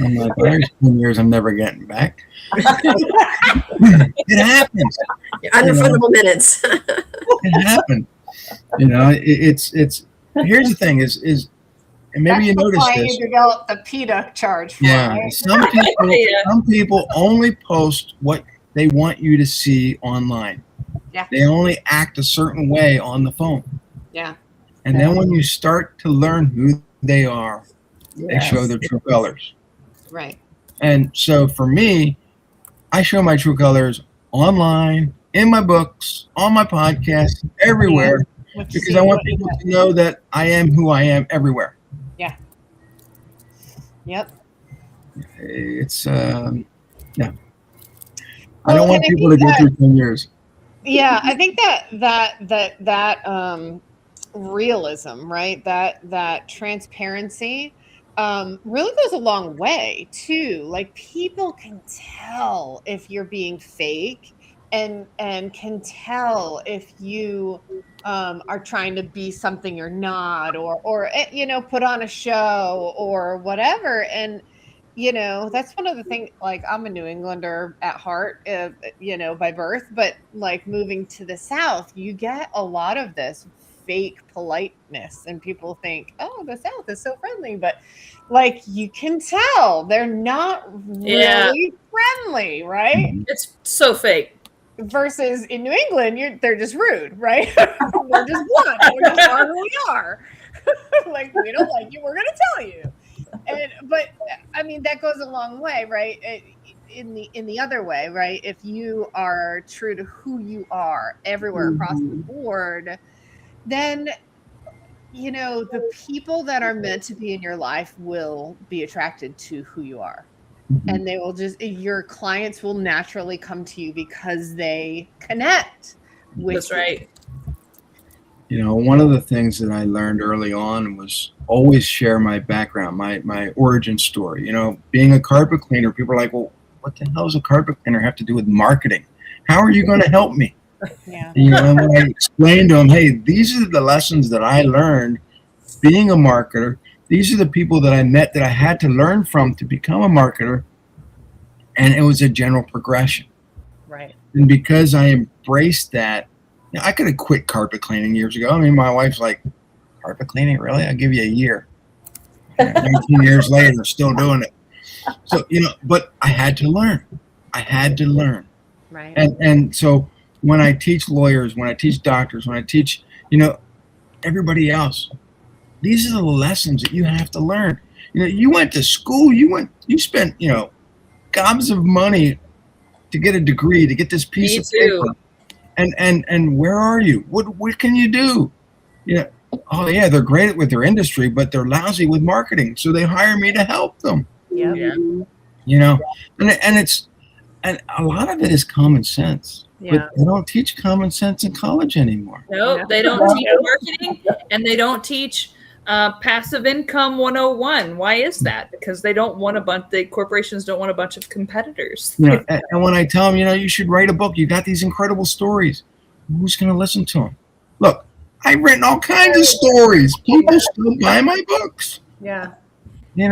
S3: I'm like, there's 10 years I'm never getting back. It happens.
S4: Unrefundable minutes.
S3: It happened. It's here's the thing is and maybe you noticed this.
S1: You develop the PETA charge for.
S3: Yeah.
S1: Right?
S3: Some people only post what they want you to see online.
S1: Yeah.
S3: They only act a certain way on the phone.
S1: Yeah.
S3: And then when you start to learn who they are, they show their true colors.
S1: Right.
S3: And so for me, I show my true colors online, in my books, on my podcast, everywhere, because I want people to know that I am who I am everywhere.
S1: Yeah. Yep.
S3: It's I don't want people to go through 10 years.
S1: Yeah, I think that realism, right? That transparency really goes a long way too. Like people can tell if you're being fake and can tell if you are trying to be something you're not, or put on a show or whatever. And that's one of the things, like I'm a New Englander at heart, by birth, but like moving to the South, you get a lot of this fake politeness and people think, oh, the South is so friendly, but like you can tell they're not really friendly, right?
S2: It's so fake.
S1: Versus in New England, they're just rude, right? We're just blunt. We're just are who we are. Like we don't like you, we're gonna tell you. But I mean that goes a long way, right? In the other way, right? If you are true to who you are everywhere across the board, then the people that are meant to be in your life will be attracted to who you are. And they will your clients will naturally come to you because they connect with
S2: That's right.
S3: One of the things that I learned early on was always share my background, my origin story. Being a carpet cleaner, people are like, well, what the hell does a carpet cleaner have to do with marketing? How are you going to help me?
S1: Yeah.
S3: And when I explained to them, hey, these are the lessons that I learned being a marketer. These are the people that I met that I had to learn from to become a marketer. And it was a general progression.
S1: Right.
S3: And because I embraced that, I could have quit carpet cleaning years ago. I mean, my wife's like, carpet cleaning? Really? I'll give you a year. 19 years later, still doing it. So, but I had to learn.
S1: Right.
S3: And so when I teach lawyers, when I teach doctors, when I teach, everybody else, these are the lessons that you have to learn. You went to school, you spent, gobs of money to get a degree, to get this piece of paper. And where are you? What can you do? Oh yeah, they're great with their industry, but they're lousy with marketing. So they hire me to help them.
S1: Yeah.
S3: And a lot of it is common sense.
S1: Yeah.
S3: But they don't teach common sense in college anymore.
S2: No, they don't teach marketing, and they don't teach Passive income 101. Why is that? Because they don't want the corporations don't want a bunch of competitors.
S3: You know, and when I tell them, you should write a book. You got these incredible stories. Who's going to listen to them? Look, I've written all kinds of stories. People still buy my books.
S1: Yeah.
S3: And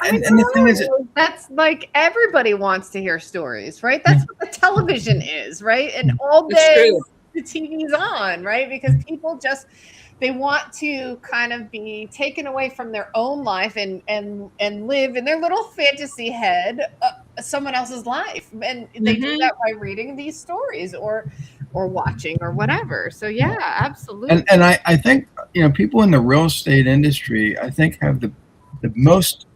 S3: the thing is,
S1: that's like everybody wants to hear stories, right? That's what the television is, right? And all day the TV's on, right? Because people they want to kind of be taken away from their own life and live in their little fantasy head someone else's life, and they do that by reading these stories or watching or whatever. So yeah, absolutely.
S3: And I think people in the real estate industry, I think, have the most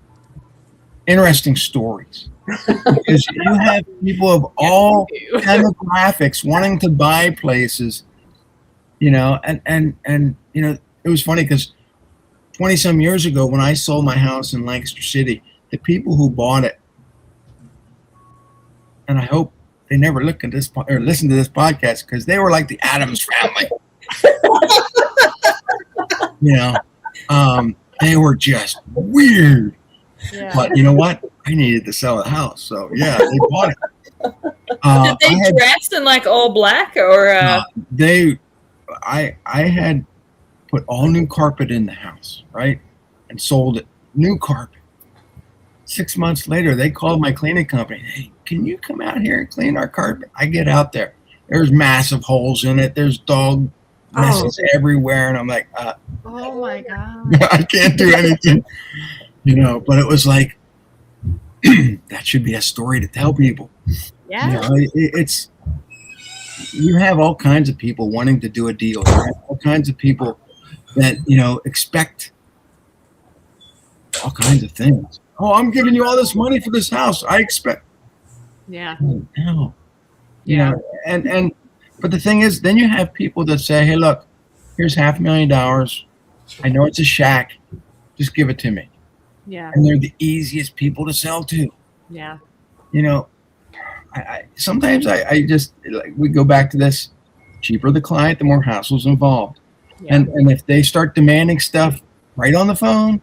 S3: interesting stories, because you have people of all demographics wanting to buy places. And it was funny because 20 some years ago, when I sold my house in Lancaster City, the people who bought it, and I hope they never look at this or listen to this podcast, because they were like the Addams family. They were just weird. Yeah. But you know what? I needed to sell the house, so yeah, they bought it.
S2: Did they dress in like all black, or?
S3: I had put all new carpet in the house, right, and sold it, new carpet. 6 months later, they called my cleaning company. Hey, can you come out here and clean our carpet? I get out there. There's massive holes in it. There's dog messes everywhere, and I'm like,
S1: oh my God,
S3: I can't do anything. But it was like, that should be a story to tell people.
S1: Yeah.
S3: You have all kinds of people wanting to do a deal. You have all kinds of people that, expect all kinds of things. Oh, I'm giving you all this money for this house. I expect.
S1: Yeah.
S3: No. But the thing is, then you have people that say, hey, look, here's $500,000. I know it's a shack. Just give it to me.
S1: Yeah.
S3: And they're the easiest people to sell to.
S1: Yeah.
S3: Sometimes I just, we go back to this: cheaper the client, the more hassles involved. Yeah. And if they start demanding stuff right on the phone,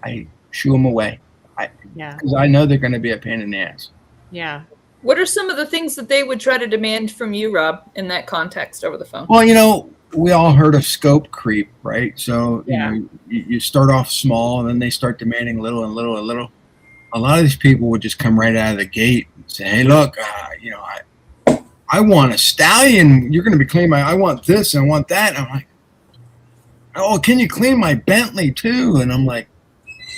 S3: I shoo them away. Because I know they're going to be a pain in the ass.
S1: Yeah.
S2: What are some of the things that they would try to demand from you, Rob, in that context over the phone?
S3: Well, we all heard of scope creep, right? So, you start off small, and then they start demanding little and little and little. A lot of these people would just come right out of the gate and say, hey, look, I want a stallion. You're going to be cleaning I want this and I want that. And I'm like, oh, can you clean my Bentley too? And I'm like,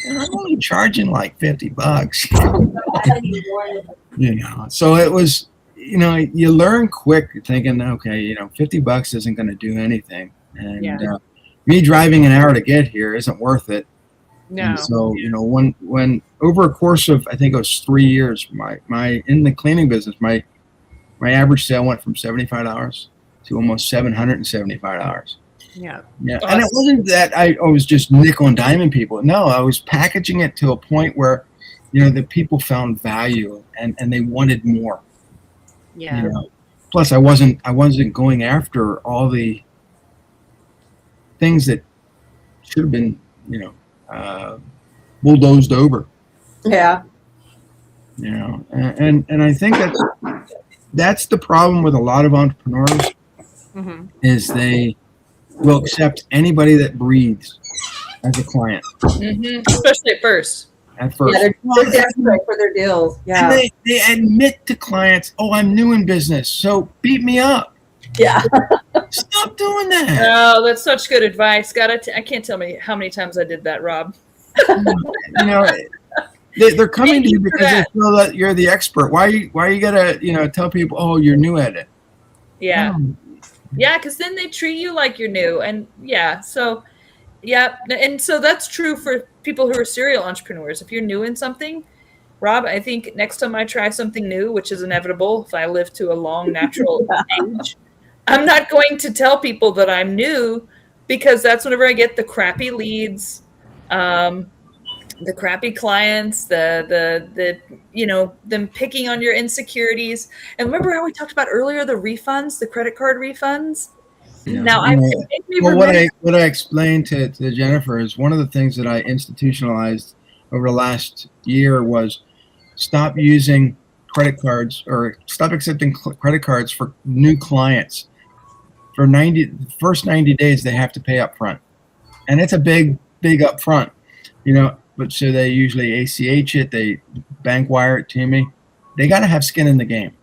S3: I'm only charging like $50. So it was, you learn quick thinking, okay, $50 isn't going to do anything. And me driving an hour to get here isn't worth it.
S1: No.
S3: And so, when over a course of, I think it was 3 years, my in the cleaning business, my average sale went from $75 to almost $775.
S1: Yeah.
S3: Yeah. And it wasn't that I was just nickel and diming people. No, I was packaging it to a point where, the people found value and they wanted more.
S1: Yeah.
S3: Plus I wasn't going after all the things that should have been, bulldozed over.
S5: Yeah.
S3: And I think that's the problem with a lot of entrepreneurs, is they will accept anybody that breathes as a client.
S2: Especially at first.
S5: Yeah, they're desperate for their deals. Yeah.
S3: And they admit to clients, oh, I'm new in business, so beat me up.
S5: Yeah.
S3: Stop doing that.
S2: Oh, that's such good advice. I can't tell me how many times I did that, Rob.
S3: They're coming to you because they feel that you're the expert. Why you gotta tell people, oh, you're new at it?
S2: Yeah. Yeah, because then they treat you like you're new. And so that's true for people who are serial entrepreneurs. If you're new in something, Rob, I think next time I try something new, which is inevitable if I live to a long natural age, I'm not going to tell people that I'm new, because that's whenever I get the crappy leads, the crappy clients, the them picking on your insecurities. And remember how we talked about earlier, the refunds, the credit card refunds? Now,
S3: what I explained to Jennifer is one of the things that I institutionalized over the last year was stop using credit cards or stop accepting credit cards for new clients. For first 90 days, they have to pay up front. And it's a big up front, but so they usually ACH it, they bank wire it to me. They got to have skin in the game,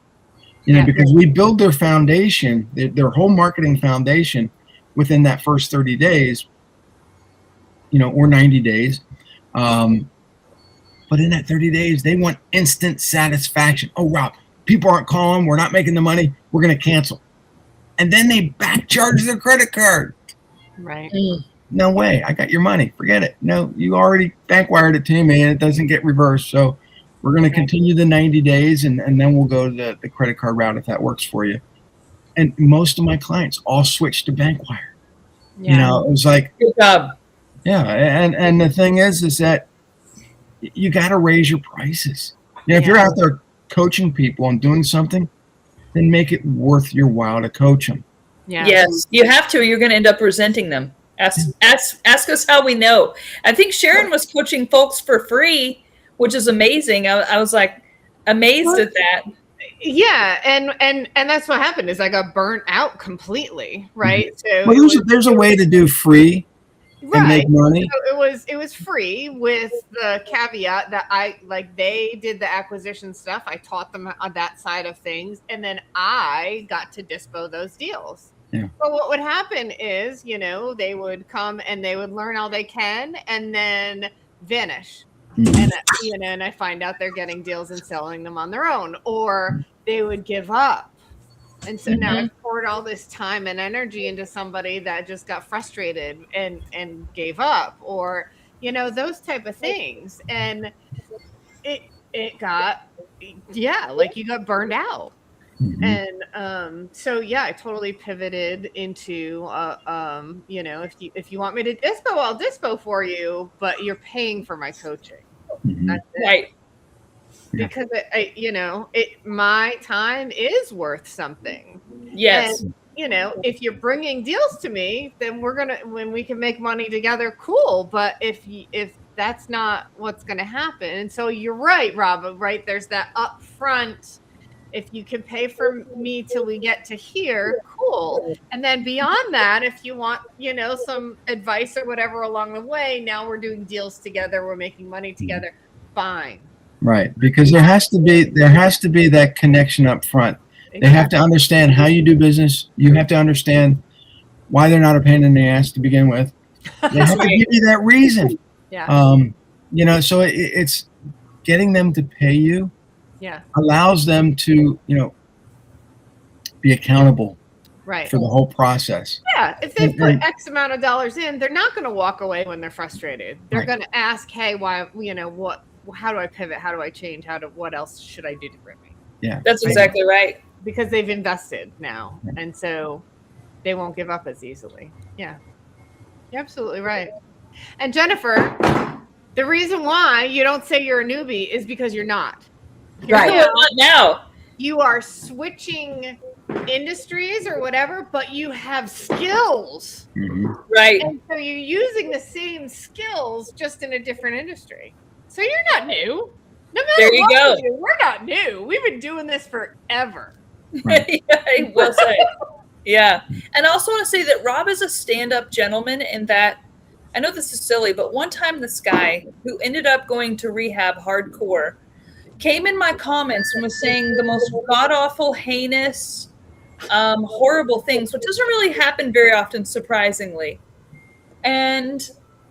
S3: because we build their foundation, their whole marketing foundation within that first 30 days, or 90 days. But in that 30 days, they want instant satisfaction. Oh, Rob, people aren't calling. We're not making the money. We're going to cancel. And then they back charge their credit card.
S1: Right.
S3: No way. I got your money. Forget it. No, you already bank wired it to me and it doesn't get reversed. So we're going to continue the 90 days and then we'll go to the credit card route if that works for you. And most of my clients all switched to bank wire.
S1: Yeah.
S3: It was like,
S2: good job.
S3: Yeah. And the thing is that you got to raise your prices. If you're out there coaching people and doing something, then make it worth your while to coach them.
S1: Yeah.
S2: Yes, you have to. Or you're going to end up resenting them. Ask us how we know. I think Sharon was coaching folks for free, which is amazing. I was like amazed at that.
S1: Yeah, and that's what happened is I got burnt out completely, right?
S3: So there's a way to do free and make money.
S1: So it was free with the caveat that they did the acquisition stuff. I taught them on that side of things, and then I got to dispo those deals.
S3: Yeah.
S1: But what would happen is, they would come and they would learn all they can and then vanish. And and I find out they're getting deals and selling them on their own, or they would give up. And so now I've poured all this time and energy into somebody that just got frustrated and gave up, or those type of things. And it got you got burned out. And so I totally pivoted into if you want me to dispo, I'll dispo for you, but you're paying for my coaching. That's it.
S2: Right.
S1: Because my time is worth something.
S2: Yes.
S1: And, if you're bringing deals to me, then when we can make money together, cool. But if that's not what's going to happen, and so you're right, Rob. Right? There's that upfront. If you can pay for me till we get to here, cool. And then beyond that, if you want, some advice or whatever along the way, now we're doing deals together, we're making money together, fine.
S3: Right, because there has to be that connection up front. Exactly. They have to understand how you do business. You have to understand why they're not a pain in the ass to begin with. They have to give you that reason.
S1: Yeah.
S3: So it's getting them to pay you.
S1: Yeah.
S3: Allows them to, be accountable
S1: for
S3: the whole process.
S1: Yeah. If they put X amount of dollars in, they're not going to walk away when they're frustrated. They're going to ask, hey, why, how do I pivot? How do I change? What else should I do differently?
S3: Yeah.
S2: That's exactly right.
S1: Because they've invested now. And so they won't give up as easily. Yeah. You're absolutely right. And Jennifer, the reason why you don't say you're a newbie is because you're not.
S2: Right. Not now.
S1: You are switching industries or whatever, but you have skills.
S2: Right.
S1: And so you're using the same skills just in a different industry. So you're not new. No matter
S2: there you
S1: what
S2: go.
S1: we do, we're not new. We've been doing this forever.
S3: Right.
S2: Well said. Yeah. And I also want to say that Rob is a stand-up gentleman in that, I know this is silly, but one time this guy who ended up going to rehab hardcore came in my comments and was saying the most god-awful, heinous, horrible things, which doesn't really happen very often, surprisingly. And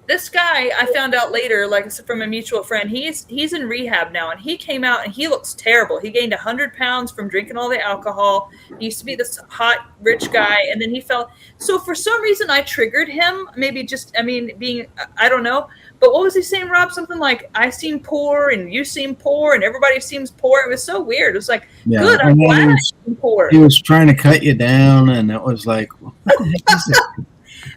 S2: this guy, I found out later, like I said, from a mutual friend, he's in rehab now, and he came out and he looks terrible. He gained 100 pounds from drinking all the alcohol. He used to be this hot, rich guy, and then he fell. So for some reason, I triggered him. Maybe being, I don't know. But what was he saying, Rob? Something like, I seem poor, and you seem poor, and everybody seems poor. It was so weird. It was like, good, I'm glad I seem poor.
S3: He was trying to cut you down, and it was like, what the heck is it?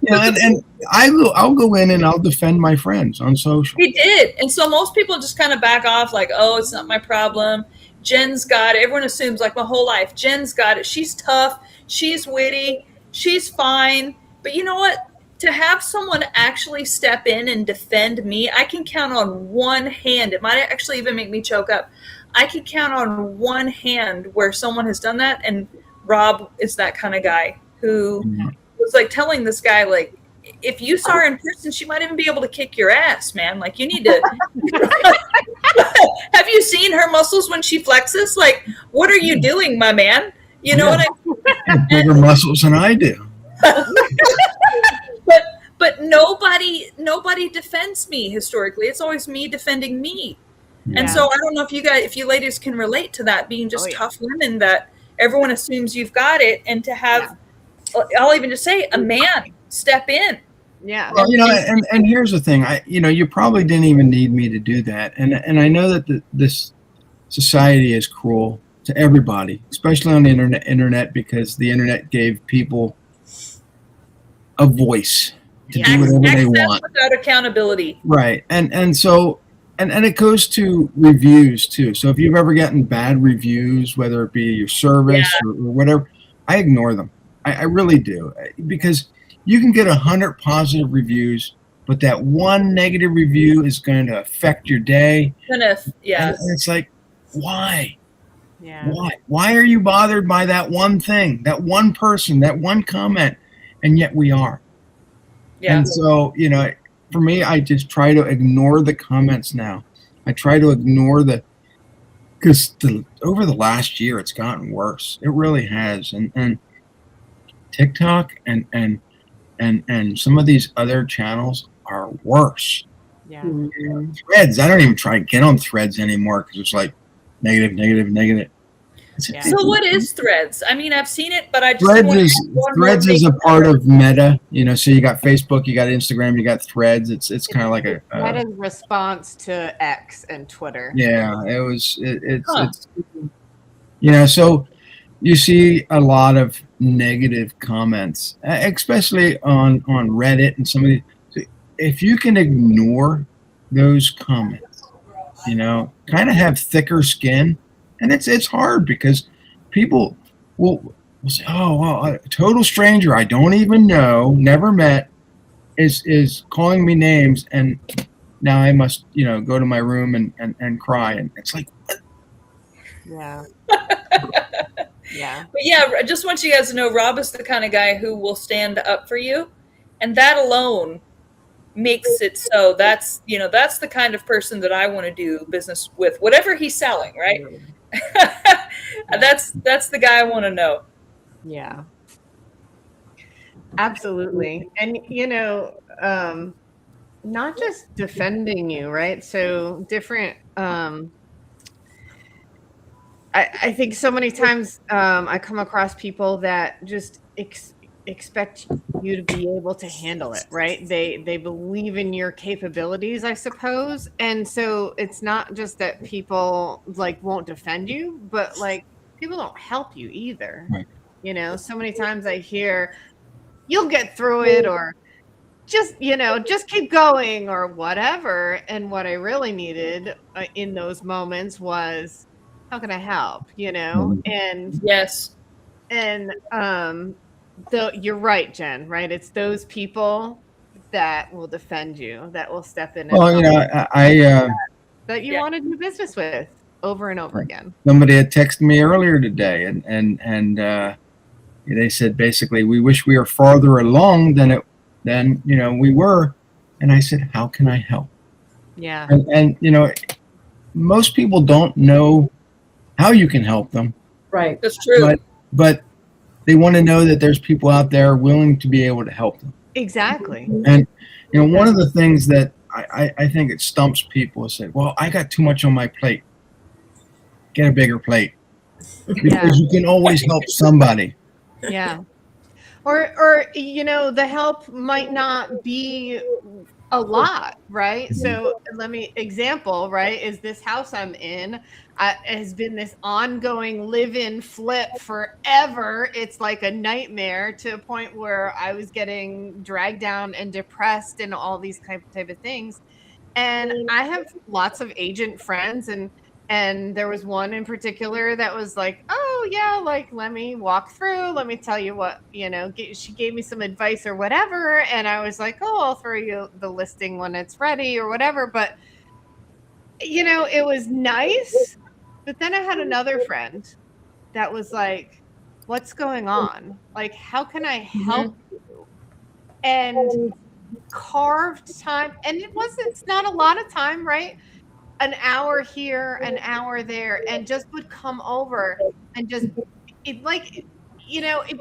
S3: And I'll go in and I'll defend my friends on social.
S2: He did. And so most people just kind of back off like, oh, it's not my problem. Jen's got it. Everyone assumes, like my whole life, Jen's got it. She's tough. She's witty. she's fine. But you know what? To have someone actually step in and defend me, I can count on one hand. It might actually even make me choke up. I can count on one hand where someone has done that. And Rob is that kind of guy who was like telling this guy, like, if you saw her in person, she might even be able to kick your ass, man. Like, you need to. Have you seen her muscles when she flexes? Like, what are you doing, my man? You know what I mean?
S3: Bigger muscles than I do.
S2: But nobody defends me historically. It's always me defending me.
S1: Yeah.
S2: And so I don't know if you ladies can relate to that, being just tough women that everyone assumes you've got it, and to have, I'll even just say, a man step in.
S1: Yeah.
S3: Well, and here's the thing. You probably didn't even need me to do that. And I know that this society is cruel to everybody, especially on the internet, because the internet gave people a voice to do whatever they want
S2: without accountability.
S3: Right. And so it goes to reviews too. So if you've ever gotten bad reviews, whether it be your service or whatever, I ignore them. I really do, because you can get 100 positive reviews, but that one negative review is going to affect your day. And it's like, why?
S1: Yeah.
S3: Why are you bothered by that one thing, that one person, that one comment? And yet we are. Yeah. And so, for me, I just try to ignore the comments now. I try to ignore because over the last year, it's gotten worse. It really has. And TikTok and some of these other channels are worse.
S1: Yeah.
S3: Threads. I don't even try to get on Threads anymore because it's like negative.
S1: Yeah.
S2: So what is Threads? I mean, I've seen it, but I just
S3: Threads is a part of Meta. So you got Facebook, you got Instagram, you got Threads. It's kind of like a
S1: Meta's response to X and Twitter.
S3: Yeah, it's so you see a lot of negative comments, especially on Reddit and some of these. If you can ignore those comments, kind of have thicker skin. And it's hard because people will say, "Oh, well, a total stranger I don't even know, never met, is calling me names, and now I must, go to my room and cry." And it's like, what?
S1: Yeah. Yeah.
S2: But I just want you guys to know, Rob is the kind of guy who will stand up for you, and that alone makes it so that's the kind of person that I want to do business with, whatever he's selling, right? That's the guy I want to know.
S1: Yeah, absolutely. And not just defending you, right? So different. I think so many times I come across people that just expect you to be able to handle it, right? They believe in your capabilities, I suppose. And so it's not just that people won't defend you, but people don't help you either. Right. So many times I hear you'll get through it, or just keep going, or whatever. And what I really needed in those moments was, how can I help? And
S2: yes.
S1: And you're right, Jen, right? It's those people that will defend you, that will step in.
S3: Well,
S1: that you want to do business with over and over again.
S3: Somebody had texted me earlier today, and they said basically, we wish we were farther along than we were. And I said, how can I help?
S1: Yeah.
S3: And most people don't know how you can help them.
S5: Right.
S2: That's true.
S3: But they want to know that there's people out there willing to be able to help them.
S1: Exactly.
S3: And one of the things that I think it stumps people is say, well, I got too much on my plate. Get a bigger plate. Because you can always help somebody.
S1: Yeah. Or the help might not be a lot, right? So example, right, is this house I'm in has been this ongoing live-in flip forever. It's like a nightmare, to a point where I was getting dragged down and depressed and all these type of things. And I have lots of agent friends, and there was one in particular that was like, oh, oh yeah, like let me walk through, let me tell you what, she gave me some advice or whatever, and I was like, oh, I'll throw you the listing when it's ready or whatever. But it was nice. But then I had another friend that was like, what's going on? Like, how can I help you? And carved time, and it's not a lot of time, right? An hour here, an hour there, and just would come over and just it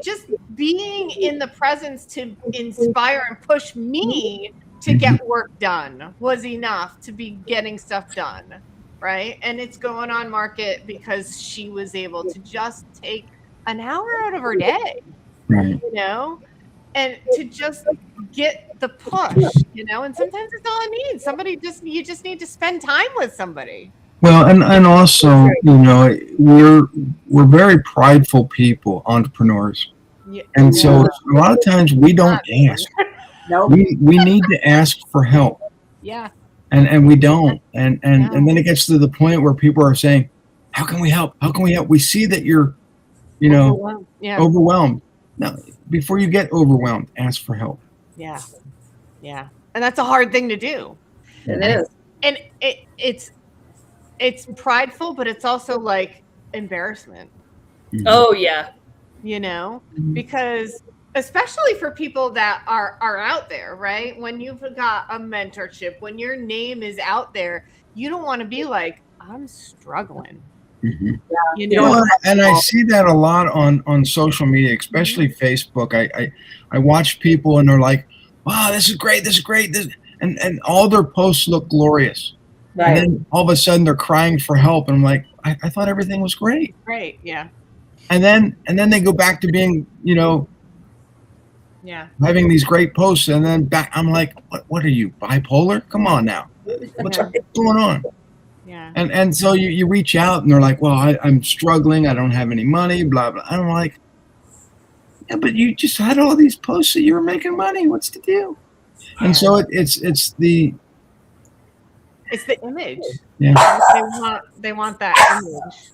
S1: just being in the presence to inspire and push me to get work done was enough to be getting stuff done, right? And it's going on market because she was able to just take an hour out of her day,
S3: Right.
S1: and to just get the push, and sometimes it's all it needs. You just need to spend time with somebody.
S3: Well, and also, we're very prideful people, entrepreneurs.
S1: Yeah.
S3: And so a lot of times we don't ask.
S5: Nope.
S3: We need to ask for help.
S1: Yeah.
S3: And we don't. And then it gets to the point where people are saying, how can we help? How can we help? We see that you're, overwhelmed. Now, before you get overwhelmed, ask for help.
S1: Yeah. Yeah. And that's a hard thing to do.
S5: It is.
S1: And it's prideful, but it's also like embarrassment.
S2: Oh yeah.
S1: Because especially for people that are out there, right? When you've got a mentorship, when your name is out there, you don't want to be like, I'm struggling.
S3: Mm-hmm.
S5: Yeah.
S3: And I see that a lot on social media, especially Facebook. I watch people and they're like, wow, this is great. And all their posts look glorious.
S5: Right.
S3: And then all of a sudden they're crying for help. And I'm like, I thought everything was great.
S1: Great. Yeah.
S3: And then they go back to being, having these great posts. And then I'm like, what are you, bipolar? Come on now. What's going on?
S1: Yeah.
S3: And so you reach out and they're like, well, I'm struggling. I don't have any money, blah, blah. I'm like, yeah, but you just had all these posts that you were making money. What's the deal? And so it's the
S1: image.
S3: Yeah.
S1: They want that image.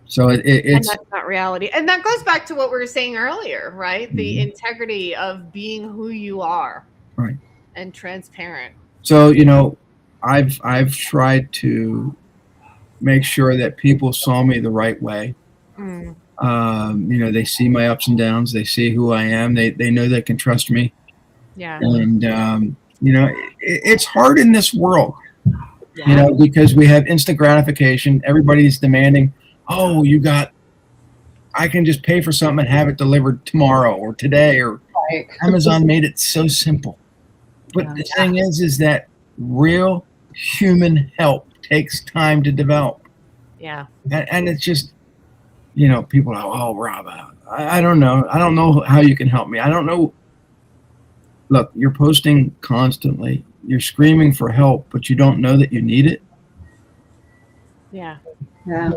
S3: So
S1: and
S3: it's
S1: that's not reality. And that goes back to what we were saying earlier, right? The integrity of being who you are.
S3: Right.
S1: And transparent.
S3: So, I've tried to make sure that people saw me the right way. They see my ups and downs. They see who I am. They know they can trust me.
S1: Yeah.
S3: And, it's hard in this world, because we have instant gratification. Everybody's demanding, oh, I can just pay for something and have it delivered tomorrow or today, or Amazon made it so simple. But the thing is that real human help takes time to develop.
S1: Yeah.
S3: And it's just, people are, oh, Rob, I don't know. I don't know how you can help me. I don't know. Look, you're posting constantly. You're screaming for help, but you don't know that you need it.
S1: Yeah.
S5: Yeah.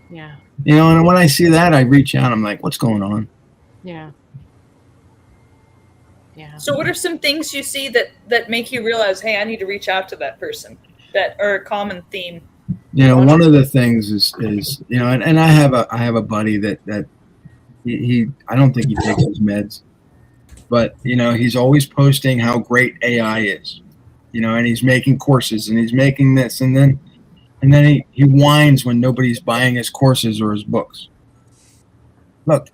S1: Yeah.
S3: And when I see that, I reach out. I'm like, what's going on?
S1: Yeah. Yeah.
S2: So what are some things you see that make you realize, hey, I need to reach out to that person, that are a common theme?
S3: One of the things is and I have a buddy that he I don't think he takes his meds, but he's always posting how great AI is, and he's making courses and he's making this, and then he whines when nobody's buying his courses or his books. Look,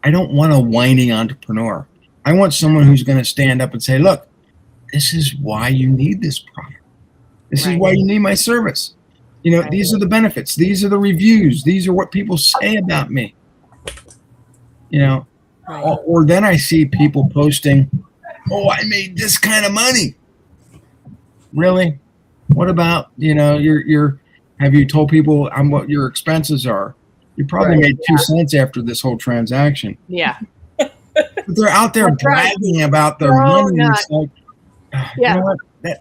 S3: I don't want a whining entrepreneur. I want someone who's going to stand up and say, look, this is why you need this product. This is why you need my service. These are the benefits. These are the reviews. These are what people say about me. Or then I see people posting, oh, I made this kind of money. Really? What about, have you told people what your expenses are? You probably made 2 cents after this whole transaction.
S1: Yeah.
S3: But they're out there bragging about their money. It's like, you know what?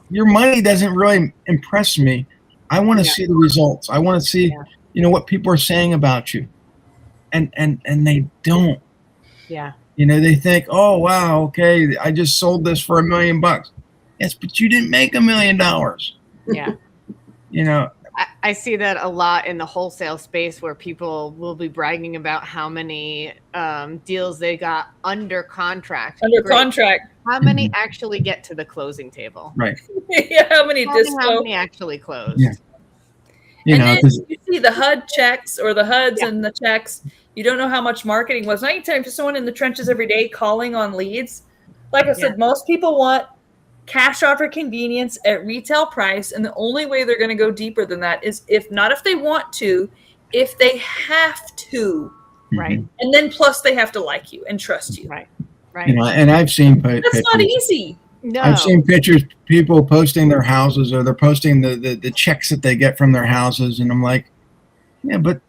S3: Your money doesn't really impress me. I want to see the results. I want to see, what people are saying about you. And they don't.
S1: Yeah.
S3: They think, oh, wow, okay, I just sold this for $1 million. Yes, but you didn't make $1 million.
S1: Yeah. I see that a lot in the wholesale space where people will be bragging about how many deals they got under contract.
S2: Under
S1: Great.
S2: contract.
S1: How many actually get to the closing table?
S3: Right.
S2: Yeah, how many
S1: How many actually closed?
S3: Yeah. You
S2: and
S3: know,
S2: then
S3: 'cause-
S2: you see the HUD checks or the HUDs
S1: Yeah.
S2: and the checks. You don't know how much marketing was. I can tell you, for someone in the trenches every day calling on leads, like I said, most people want cash offer convenience at retail price, and the only way they're going to go deeper than that is if they want to, if they have to,
S1: Right.
S2: and then plus they have to like you and trust you.
S1: Right.
S3: you know, and I've seen
S2: That's not easy.
S1: No.
S3: I've seen pictures, people posting their houses, or they're posting the checks that they get from their houses, and I'm like, yeah, but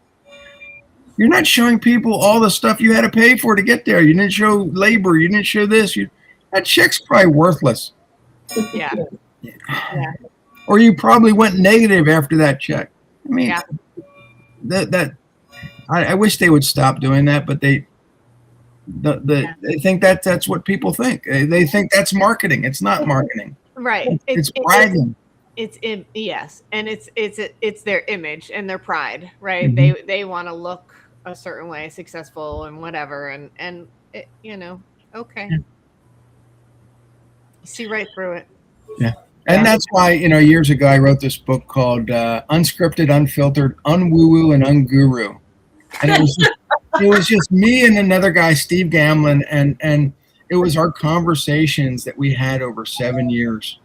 S3: you're not showing people all the stuff you had to pay for to get there. You didn't show labor. You didn't show this. That check's probably worthless.
S1: Yeah.
S3: Or you probably went negative after that check. I mean, I wish they would stop doing that, but they think that's what people think. They think that's marketing. It's not marketing.
S1: Right.
S3: It's bragging.
S1: Yes, and it's their image and their pride, right?
S3: Mhm.
S1: They want to look a certain way, successful and whatever, and it, okay. You see right through it.
S3: Yeah. And that's why, years ago, I wrote this book called Unscripted, Unfiltered, Unwoo-Woo, and Unguru. And it was just me and another guy, Steve Gamlin, and it was our conversations that we had over 7 years.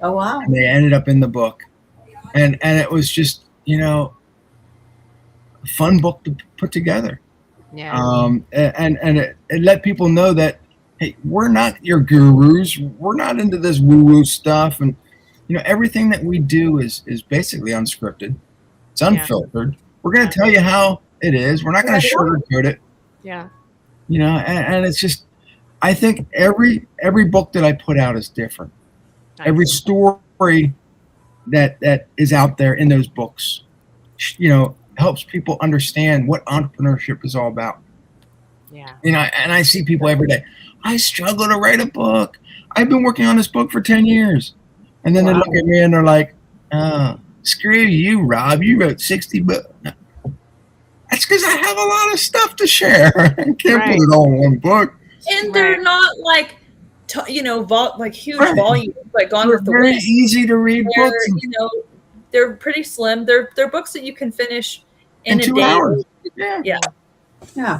S5: Oh, wow.
S3: And they ended up in the book. And it was just, a fun book to put together.
S1: Yeah.
S3: And it let people know that, hey, we're not your gurus. We're not into this woo-woo stuff. And, everything that we do is basically unscripted. It's unfiltered. We're going to tell you how it is. We're not going to sugarcoat it.
S1: Yeah.
S3: And it's just, I think every book that I put out is different.
S1: Nice.
S3: Every story that is out there in those books, helps people understand what entrepreneurship is all about.
S1: Yeah.
S3: And I see people every day. I struggle to write a book. I've been working on this book for 10 years. And then they look at me and they're like, screw you, Rob. You wrote 60 books. That's because I have a lot of stuff to share. I can't put it all in one book.
S2: And they're not like, like huge volumes, like Gone with the
S3: Very
S2: Wind.
S3: easy to read books.
S2: They're pretty slim. They're books that you can finish in a
S3: 2
S2: day.
S3: hours.
S2: Yeah.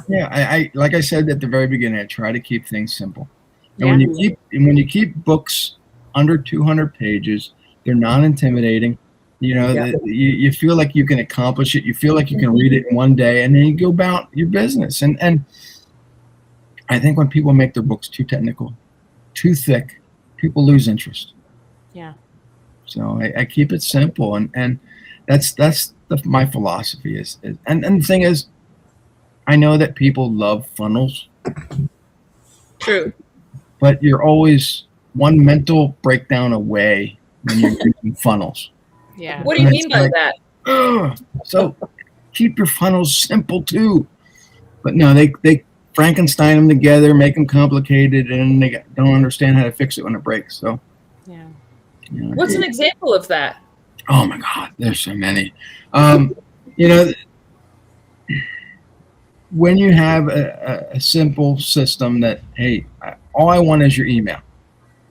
S3: I like I said at the very beginning, I try to keep things simple. And when you keep books under 200 pages, they're non-intimidating. You feel like you can accomplish it. You feel like you can read it in one day, and then you go about your business. And I think when people make their books too technical, too thick, people lose interest.
S1: Yeah.
S3: So I keep it simple, and that's my philosophy is. And the thing is, I know that people love funnels.
S2: True.
S3: But you're always one mental breakdown away when you're using funnels.
S1: Yeah.
S2: What do you mean by that?
S3: So keep your funnels simple too. But no, they Frankenstein them together, make them complicated, and they don't understand how to fix it when it breaks. So
S1: Yeah.
S2: What's an example of that?
S3: Oh my God, there's so many. When you have a simple system that, hey, all I want is your email.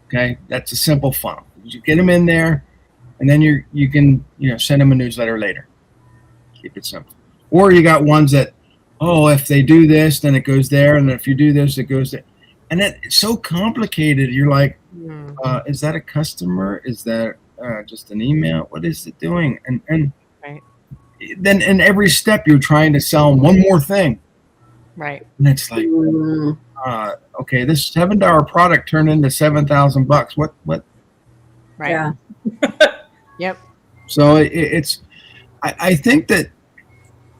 S3: Okay, that's a simple funnel. You get them in there, and then you can send them a newsletter later. Keep it simple. Or you got ones that, if they do this, then it goes there, and if you do this, it goes there. And it's so complicated. You're like, is that a customer? Is that just an email? What is it doing? And then in every step, you're trying to sell them one more thing.
S1: Right.
S3: And it's like, okay, this $7 product turned into $7,000. What?
S1: Right.
S5: Yeah.
S1: Yep.
S3: So I think that,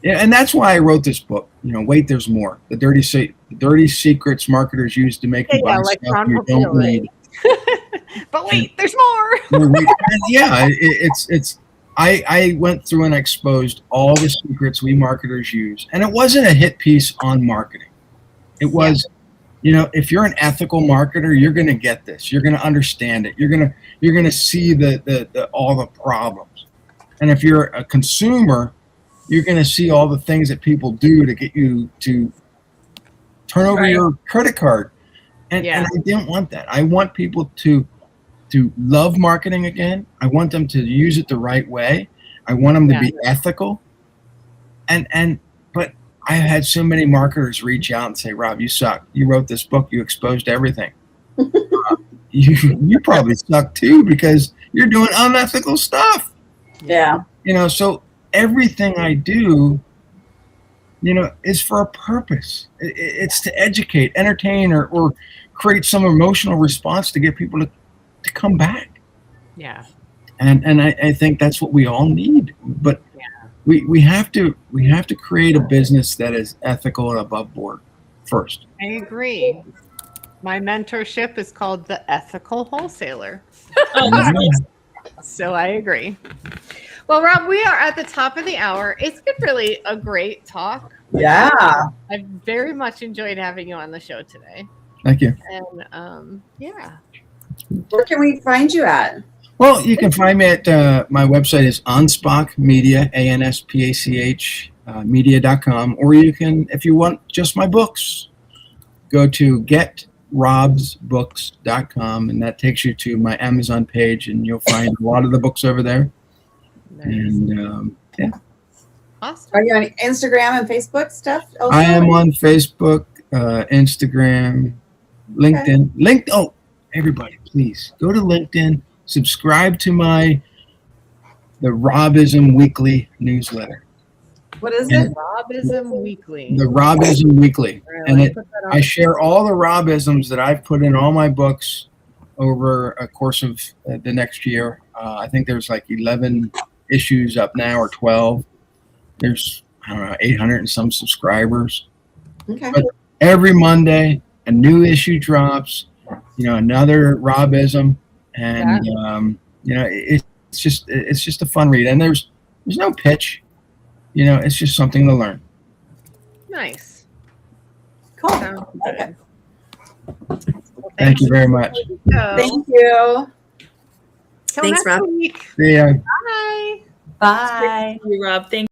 S3: and that's why I wrote this book. Wait, there's more. The dirty secrets marketers use to make you buy
S1: like
S3: stuff you don't need.
S1: But wait, there's more.
S3: I went through and exposed all the secrets we marketers use, and it wasn't a hit piece on marketing. It was, if you're an ethical marketer, you're going to get this. You're going to understand it. You're going to see the all the problems. And if you're a consumer, you're going to see all the things that people do to get you to turn over your credit card. And I didn't want that. I want people to love marketing again. I want them to use it the right way. I want them to be ethical. But I had so many marketers reach out and say, Rob, you suck. You wrote this book. You exposed everything. You probably suck too, because you're doing unethical stuff.
S5: Yeah.
S3: So everything I do, is for a purpose. It's to educate, entertain, or create some emotional response to get people to come back.
S1: Yeah.
S3: And I think that's what we all need. But we have to create a business that is ethical and above board first.
S1: I agree. My mentorship is called the Ethical Wholesaler. So I agree. Well, Rob, we are at the top of the hour. It's been really a great talk.
S5: Yeah.
S1: I very much enjoyed having you on the show today.
S3: Thank you.
S1: And
S5: Where can we find you at?
S3: Well, you can find me at my website is Anspach Media, ANSPACH media.com, or you can, if you want just my books, go to getrobsbooks.com, and that takes you to my Amazon page, and you'll find a lot of the books over there.
S1: Nice.
S3: And
S1: Awesome.
S5: Are you on Instagram and Facebook stuff? Also?
S3: I am on Facebook, Instagram, LinkedIn. Oh, everybody, please go to LinkedIn. Subscribe to the Robism Weekly newsletter.
S5: What is it?
S1: Robism Weekly.
S3: The Robism Weekly.
S1: Really?
S3: And I share all the Robisms that I've put in all my books over a course of the next year. I think there's like 11 issues up now, or 12. There's, 800 and some subscribers.
S5: Okay.
S3: But every Monday, a new issue drops, another Robism. And it's just a fun read, and there's no pitch, it's just something to learn.
S1: Nice.
S5: Cool.
S1: Sounds good. Well,
S3: Thank you very much.
S5: Thank you.
S1: Till
S4: Thanks,
S1: next
S4: Rob.
S1: week.
S3: See ya.
S1: Bye.
S5: Bye.
S2: Rob, thank